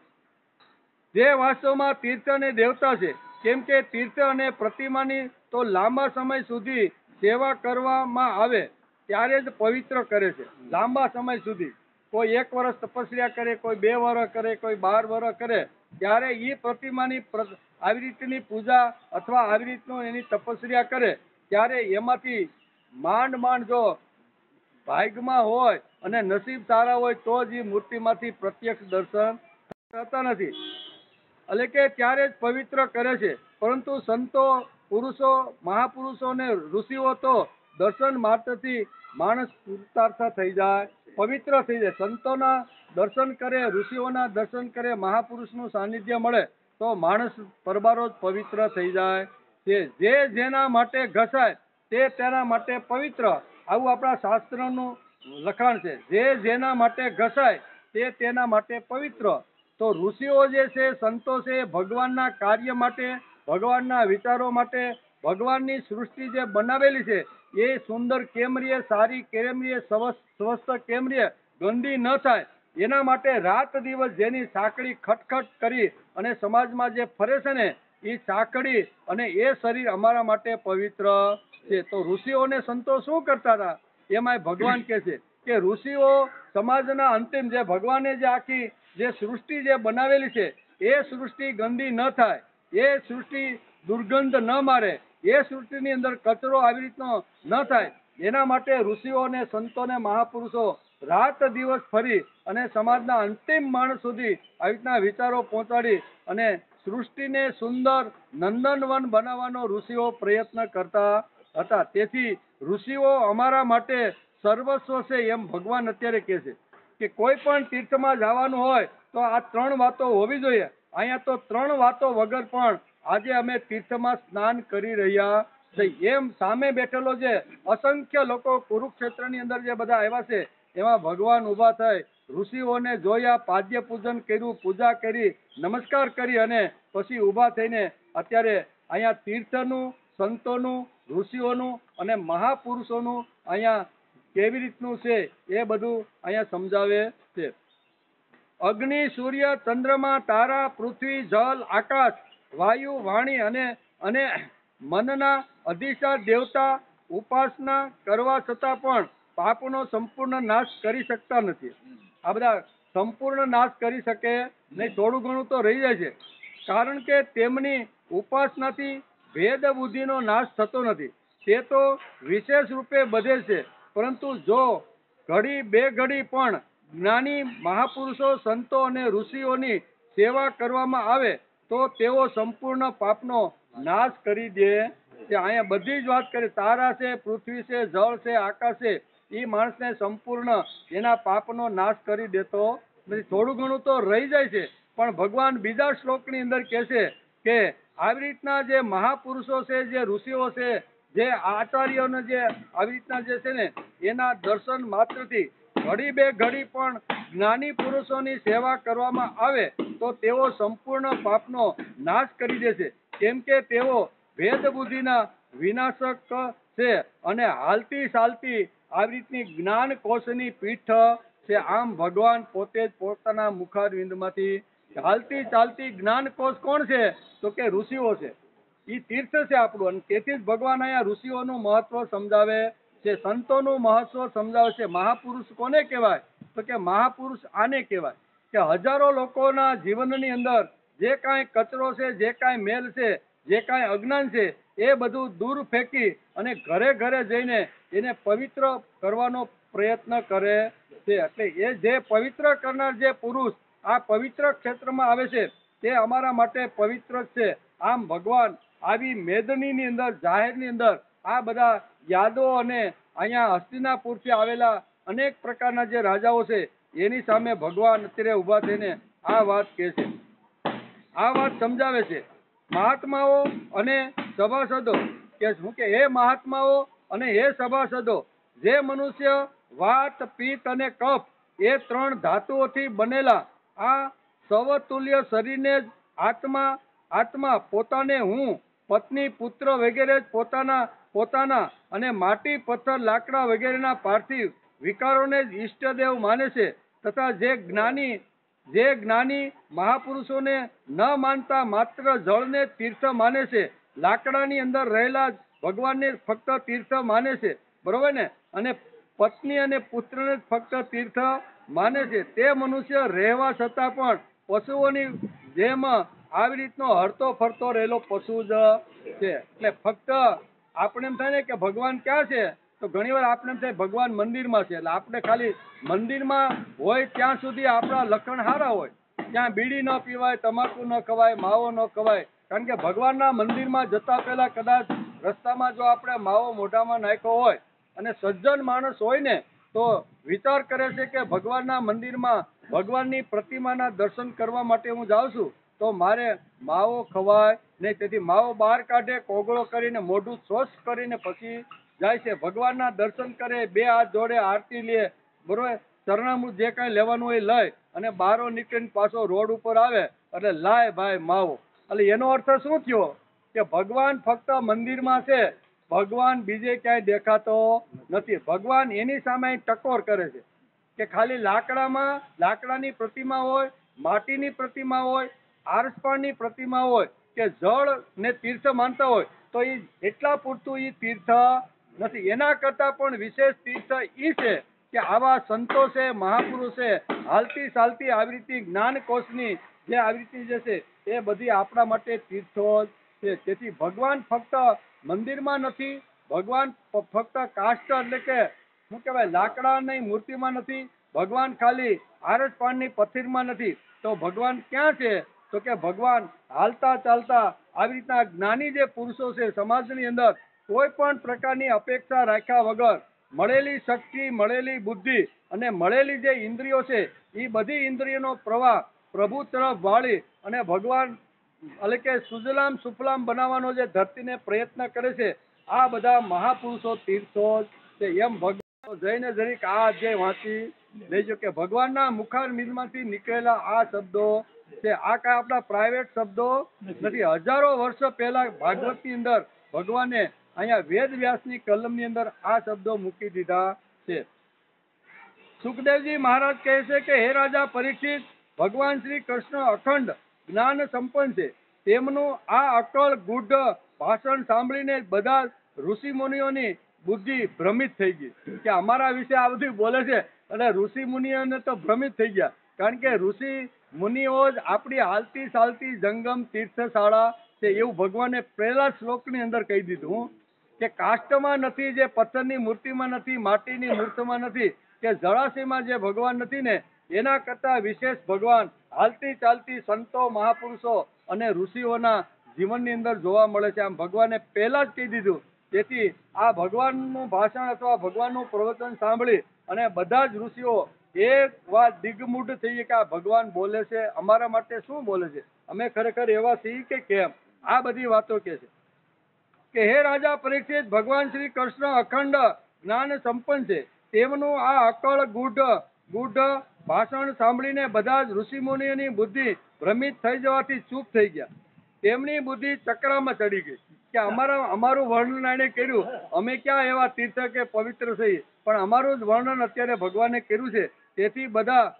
જે વાસ્તવમાં તીર્થ અને દેવતા છે. કેમ કે તીર્થ અને પ્રતિમાની તો લાંબા સમય સુધી સેવા કરવામાં આવે ત્યારે જ પવિત્ર કરે છે. લાંબા સમય સુધી, કોઈ 1 વર્ષ તપસ્યા કરે, કોઈ 2 વર્ષ કરે, કોઈ 12 વર્ષ કરે, ત્યારે એ પ્રતિમાની આવી રીતની પૂજા અથવા આવી રીતનું એની તપસ્યા કરે ત્યારે એમાંથી માંડ જો ભાગ્યમાં હોય અને નસીબ સારા હોય તો જ એ મૂર્તિમાંથી પ્રત્યક્ષ દર્શન થતા નથી, એટલે કે ત્યારે જ પવિત્ર કરે છે. પરંતુ સંતો, પુરુષો, મહાપુરુષો ને ઋષિઓ તો દર્શન માત્રથી માણસ કૃતાર્થ થઈ જાય, પવિત્ર થઈ જાય. સંતોના દર્શન કરે, ઋષિઓના દર્શન કરે, મહાપુરુષનું સાનિધ્ય મળે તો માણસ પરબારો જ પવિત્ર થઈ જાય છે. જે જેના માટે ઘસાય તે તેના માટે પવિત્ર, આવું આપણા શાસ્ત્રનું લખાણ છે. જે જેના માટે ઘસાય તે તેના માટે પવિત્ર. તો ઋષિઓ જે છે, સંતો છે, ભગવાનના કાર્ય માટે, ભગવાનના વિચારો માટે, ભગવાનની સૃષ્ટિ જે બનાવેલી છે એ સુંદર કેમ રહે, સારી કેમ રહે, સ્વસ્થ કેમ રહે, ગંદી ન થાય, એના માટે રાત દિવસ જેની સાંકળી ખટખટ કરી અને સમાજમાં જે ફરે છે ને એ સાંકળી અને એ શરીર અમારા માટે પવિત્ર છે. તો ઋષિઓ ને સંતો શું કરતા હતા એમાં ભગવાન કહે છે કે ઋષિઓ સમાજના અંતિમ, જે ભગવાને જે આખી જે સૃષ્ટિ જે બનાવેલી છે એ સૃષ્ટિ ગંદી ન થાય, એ સૃષ્ટિ દુર્ગંધ ન મારે, એ સૃષ્ટિની અંદર કચરો આવી રીતનો ન થાય, એના માટે ઋષિઓ અને સંતો ને મહાપુરુષો રાત દિવસ ફરી અને સમાજના અંતિમ માણસ સુધી આવી રીતના વિચારો પહોંચાડી અને સૃષ્ટિને સુંદર નંદનવન બનાવવાનો ઋષિઓ પ્રયત્ન કરતા હતા. તેથી ઋષિઓ અમારા માટે સર્વસ્વ છે એમ ભગવાન અત્યારે કહે છે કે કોઈ પણ તીર્થમાં જવાનું હોય તો આ 3 વાતો હોવી જોઈએ. અહીંયા તો 3 વાતો વગર પણ આજે અમે તીર્થમાં સ્નાન કરી રહ્યા છીએ. એમ સામે બેઠેલો જે અસંખ્ય લોકો કુરુક્ષેત્રની અંદર જે બધા આવ્યા છે એમાં ભગવાન ઊભા થઈ ઋષિઓને જોયા, પાદ્ય પૂજન કર્યું, પૂજા કરી, નમસ્કાર કરી અને પછી ઊભા થઈને અત્યારે અહીંયા તીર્થનું, સંતોનું, ઋષિઓનું અને મહાપુરુષોનું અહીંયા કેવી રીતનું છે એ બધું અહીંયા સમજાવે છે. અગ્નિ, સૂર્ય, ચંદ્રમા, તારા, પૃથ્વી, જલ, આકાશ, વાયુ, વાણી અને મનના અધિષ્ઠાતા દેવતા ઉપાસના કરવા છતાં પણ પાપનો સંપૂર્ણ નાશ કરી શકતા નથી. આ બધા સંપૂર્ણ નાશ કરી શકે નહીં, થોડું ઘણું તો રહી જાય છે. કારણ કે તેમની ઉપાસનાથી ભેદ બુદ્ધિનો નાશ થતો નથી. તે તો વિશેષ રૂપે બધે છે. પરંતુ જો ઘડી બે ઘડી પણ જ્ઞાની મહાપુરુષો, સંતો અને ઋષિઓની સેવા કરવામાં આવે તો તેઓ સંપૂર્ણ પાપનો નાશ કરી દે છે. અહીંયા બધી જ વાત કરી, તારા છે, પૃથ્વી છે, જળ છે, આકાશ છે, એ માણસને સંપૂર્ણ એના પાપનો નાશ કરી દેતો નથી. થોડું ઘણું તો રહી જાય છે, પણ ભગવાન બીજા શ્લોકની અંદર કહે છે કે આવી રીતના જે મહાપુરુષો છે, જે ઋષિઓ છે, જે આચાર્યોને જે આવી રીતના જે છે ને એના દર્શન માત્રથી ઘડી બે ઘડી પણ જ્ઞાની પુરુષોની સેવા કરવામાં આવે તો તેઓ સંપૂર્ણ પાપનો નાશ કરી દે છે. કેમ કે તેઓ ભેદ બુદ્ધિના વિનાશક છે અને હાલતી ચાલતી આવી રીતની જ્ઞાન કોશની પીઠ છે. આમ ભગવાન પોતે જ પોતાના મુખારવિંદમાંથી હાલતી ચાલતી જ્ઞાન કોશ કોણ છે તો કે ઋષિઓ છે. એ તીર્થ છે આપણું, અને તેથી જ ભગવાન અહીંયા ઋષિઓનું મહત્વ સમજાવે છે, સંતોનું મહત્વ સમજાવે છે. મહાપુરુષ કોને કહેવાય તો કે મહાપુરુષ આને કહેવાય કે હજારો લોકોના જીવનની અંદર જે કાંઈ કચરો છે, જે કાંઈ મેલ છે, જે કાંઈ અજ્ઞાન છે એ બધું દૂર ફેંકી અને ઘરે ઘરે જઈને એને પવિત્ર કરવાનો પ્રયત્ન કરે છે. એટલે એ જે પવિત્ર કરનાર જે પુરુષ આ પવિત્ર ક્ષેત્રમાં આવે છે તે અમારા માટે પવિત્ર જ છે. આમ ભગવાન આવી મેદનીની અંદર, જાહેરની અંદર આ બધા યાદો અને અહીંયા હસ્તિનાપુરથી આવેલા અનેક પ્રકારના જે રાજાઓ છે એની સામે ભગવાન અત્યારે ઊભા થઈને આ વાત કહે છે, આ વાત સમજાવે છે. મહાત્માઓ અને સભાસદો કે શું કે હે મહાત્માઓ અને હે સભાસદો, જે મનુષ્ય વાત, પિત્ત અને કફ એ 3 ધાતુઓથી બનેલા આ સવતુલ્ય શરીરને જ આત્મા પોતાને હું, પત્ની, પુત્ર વગેરે જ પોતાના અને માટી, પથ્થર, લાકડા વગેરેના પાર્થિવ વિકારોને જ ઈષ્ટદેવ માને છે. તથા જે જ્ઞાની મહાપુરુષોને ન માનતા માત્ર જળને તીર્થ માને છે, લાકડાની અંદર રહેલા ભગવાનને ફક્ત તીર્થ માને છે, બરોબર ને, અને પત્ની અને પુત્રને જ ફક્ત તીર્થ માને છે, તે મનુષ્ય રહેવા છતાં પણ પશુઓની જેમ આવી રીતનો હરતો ફરતો રહેલો પશુ જ છે. એટલે ફક્ત આપણે એમ થાય ને કે ભગવાન ક્યાં છે તો ઘણીવાર આપણે એમ થાય ભગવાન મંદિરમાં છે, એટલે આપણે ખાલી મંદિરમાં હોય ત્યાં સુધી આપણા લક્ષણ સારા હોય, ત્યાં બીડી ન પીવાય, તમાકુ ન ખવાય, માવો ન ખવાય. કારણ કે ભગવાનના મંદિરમાં જતા પહેલા કદાચ રસ્તામાં જો આપણે માવો મોઢામાં નાખ્યો હોય અને સજ્જન માણસ હોય ને તો વિચાર કરે છે કે ભગવાનના મંદિરમાં ભગવાનની પ્રતિમાના દર્શન કરવા માટે હું જાઉં છું તો મારે માવો ખવાય નહીં. તેથી માવો બહાર કાઢે, કોગળો કરીને મોઢું સ્વચ્છ કરીને પછી જાય છે, ભગવાનના દર્શન કરે, બે હાથ જોડે આરતી લે, બરોબર, સરનામું જે કાંઈ લેવાનું હોય લઈ અને બહાર નીકળીને પાછો રોડ ઉપર આવે એટલે લાય ભાઈ માવો. એટલે એનો અર્થ શું થયો કે ભગવાન ફક્ત મંદિરમાં છે, ભગવાન બીજે ક્યાંય દેખાતો નથી. ભગવાન એની સામે ટકોર કરે છે કે ખાલી લાકડાની પ્રતિમા હોય, માટીની પ્રતિમા હોય, આરસપાણની પ્રતિમા હોય કે જળ ને તીર્થ માનતા હોય તો એ એટલા પૂરતું એ તીર્થ નથી. એના કરતા પણ વિશેષ તીર્થ એ છે કે આવા સંતો છે, મહાપુરુષ છે, હાલતી ચાલતી આવી રીતે જ્ઞાન કોષની જે આવી રીતે જે છે એ બધી આપણા માટે તીર્થો છે. તેથી ભગવાન ફક્ત મંદિરમાં નથી, ભગવાન ફક્ત કાષ્ટ એટલે કે શું કહેવાય લાકડાની મૂર્તિમાં નથી, ભગવાન ખાલી આરસપાણની પથ્થરમાં નથી, તો ભગવાન ક્યાં છે તો કે ભગવાન હાલતા ચાલતા આવી રીતના જ્ઞાની જે પુરુષો છે સમાજની અંદર કોઈ પણ પ્રકારની અપેક્ષા રાખ્યા વગર મળેલી શક્તિ, મળેલી બુદ્ધિ અને મળેલી જે ઇન્દ્રિયો છે એ બધી ઇન્દ્રિયોનો પ્રવાહ પ્રભુ તરફ વાળી અને ભગવાન એટલે કે સુજલામ સુફલામ બનાવવાનો જે ધરતીને પ્રયત્ન કરે છે, આ બધા મહાપુરુષો તીર્થો છે. એમ ભગવાન જઈને જરીક આ અધ્યાય વાંચી લેજો કે ભગવાનના મુખારવિંદમાંથી નીકળેલા આ શબ્દો છે, આ કાંઈ આપણા પ્રાઇવેટ શબ્દો નથી. હજારો વર્ષ પહેલા ભાગવતની અંદર ભગવાને અહીંયા વેદ વ્યાસની કલમની અંદર આ શબ્દો મૂકી દીધા છે. સુખદેવજી મહારાજ કહે છે કે હે રાજા પરીક્ષિત, ભગવાન શ્રી કૃષ્ણ અખંડ જ્ઞાન સંપન્ન છે. તેમનું આ અકળ ગુઢ ભાષણ સાંભળીને બધા ઋષિ મુનિઓની બુદ્ધિ ભ્રમિત થઈ ગઈ કે અમારા વિશે આ બધું બોલે છે, અને ઋષિ મુનિઓને તો ભ્રમિત થઈ ગયા. કારણ કે ઋષિ મુનિઓ જ આપણી હાલતી ચાલતી જંગમ તીર્થશાળા છે એવું ભગવાને પહેલા શ્લોકની અંદર કહી દીધું કે કાષ્ટમાં નથી, જે પથ્થરની મૂર્તિમાં નથી, માટીની મૂર્તિમાં નથી, કે જળાશયમાં જે ભગવાન નથી ને એના કરતા વિશેષ ભગવાન હાલતી ચાલતી સંતો, મહાપુરુષો અને ઋષિઓના જીવનની અંદર જોવા મળે છે. આમ ભગવાને પહેલા જ કહી દીધું. તેથી આ ભગવાનનું ભાષણ અથવા ભગવાનનું પ્રવચન સાંભળી અને બધા જ ઋષિઓ એક વાત દિગ્મૂઢ થઈએ કે આ ભગવાન બોલે છે, અમારા માટે શું બોલે છે, અમે ખરેખર એવા છીએ કે કેમ. આ બધી વાતો કે છે કે હે રાજા પરીક્ષિત, ભગવાન શ્રી કૃષ્ણ અખંડ જ્ઞાન સંપન્ન છે. તેમનું આ અકળ ગુઢ ભાષણ સાંભળીને બધા જ ઋષિમુનિઓની બુદ્ધિ ભ્રમિત થઈ જવાથી ચૂપ થઈ ગયા. તેમની બુદ્ધિ ચક્રામાં ચડી ગઈ કે અમારું વર્ણન એને કર્યું, અમે ક્યાં એવા તીર્થ કે પવિત્ર છીએ, પણ અમારું જ વર્ણન અત્યારે ભગવાને કર્યું છે. તેથી બધા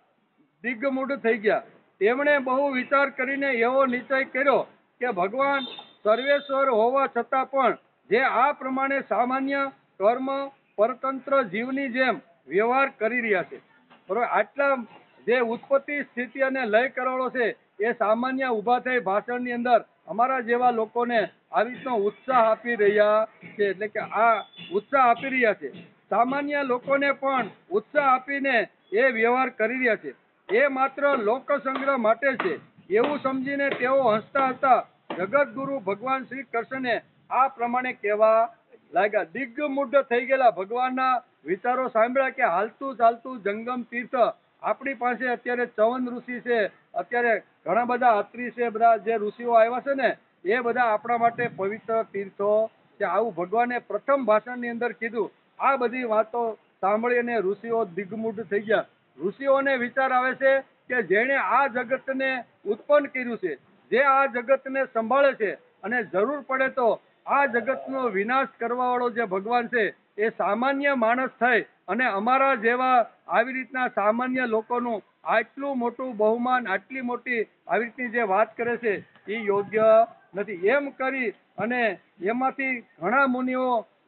દિગ્મૂઢ થઈ ગયા. તેમણે બહુ વિચાર કરીને એવો નિશ્ચય કર્યો કે ભગવાન સર્વેશ્વર હોવા છતાં પણ જે આ પ્રમાણે સામાન્ય કર્મ પરતંત્ર જીવની જેમ વ્યવહાર કરી રહ્યા છે, બરોબર, આટલા જે ઉત્પત્તિ સ્થિતિ અને લય કરાળો છે એ સામાન્ય ઊભા થઈ ભાષણની અંદર અમારા જેવા લોકોને આવી રીતનો ઉત્સાહ આપી રહ્યા છે. એટલે કે આ ઉત્સાહ આપી રહ્યા છે, સામાન્ય લોકોને પણ ઉત્સાહ આપીને એ વ્યવહાર કરી રહ્યા છે. એ માત્ર લોક સંગ્રહ માટે છે એવું સમજીને તેઓ હસતા હતા. જગત ગુરુ ભગવાન શ્રી કૃષ્ણને આ પ્રમાણે કહેવા લાગ્યા. દિગ્મૂઢ થઈ ગયેલા ભગવાનના વિચારો સાંભળ્યા કે હાલતું ચાલતું જંગમ તીર્થ આપણી પાસે અત્યારે ચવન ઋષિ છે, અત્યારે ઘણા બધા અત્રી છે, બધા જે ઋષિઓ આવ્યા છે ને એ બધા આપણા માટે પવિત્ર તીર્થો છે. આવું ભગવાને પ્રથમ ભાષણની અંદર કીધું. આ બધી વાતો સાંભળી અને ઋષિઓ દિગ્મૂઢ થઈ ગયા. ઋષિઓને વિચાર આવે છે કે જેણે આ જગતને ઉત્પન્ન કર્યું છે, જે આ જગતને સંભાળે છે અને જરૂર પડે તો આ જગતનો વિનાશ કરવા વાળો જે ભગવાન છે એ સામાન્ય માણસ થઈ અને અમારા જેવા આવી રીતના સામાન્ય લોકોનું આટલું મોટું બહુમાન, આટલી મોટી આવી રીતની જે વાત કરે છે એ યોગ્ય નથી. એમ કરી અને એમાંથી ઘણા મુનિઓ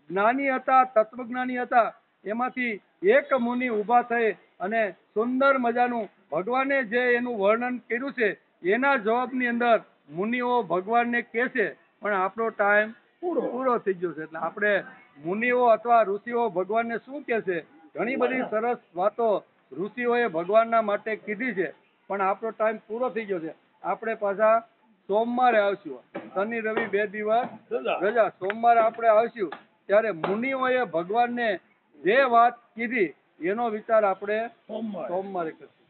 જ્ઞાની હતા, તત્વજ્ઞાની હતા, એમાંથી એક મુનિ ઊભા થઈ અને સુંદર મજાનું ભગવાને જે એનું વર્ણન કર્યું છે એના જવાબની અંદર મુનિઓ ભગવાનને કહે છે, પણ આપણો ટાઈમ પૂરો થઈ ગયો છે. એટલે આપણે મુનિઓ અથવા ઋષિઓ ભગવાનને શું કહે છે, ઘણી બધી સરસ વાતો ઋષિઓએ ભગવાનના માટે કીધી છે, પણ આપણો ટાઈમ પૂરો થઈ ગયો છે. આપણે પાછા સોમવારે આવશું. શનિ રવિ 2 દિવસ રજા. સોમવારે આપણે આવશું ત્યારે મુનિઓએ ભગવાનને જે વાત કીધી એનો વિચાર આપણે સોમવારે કરશું.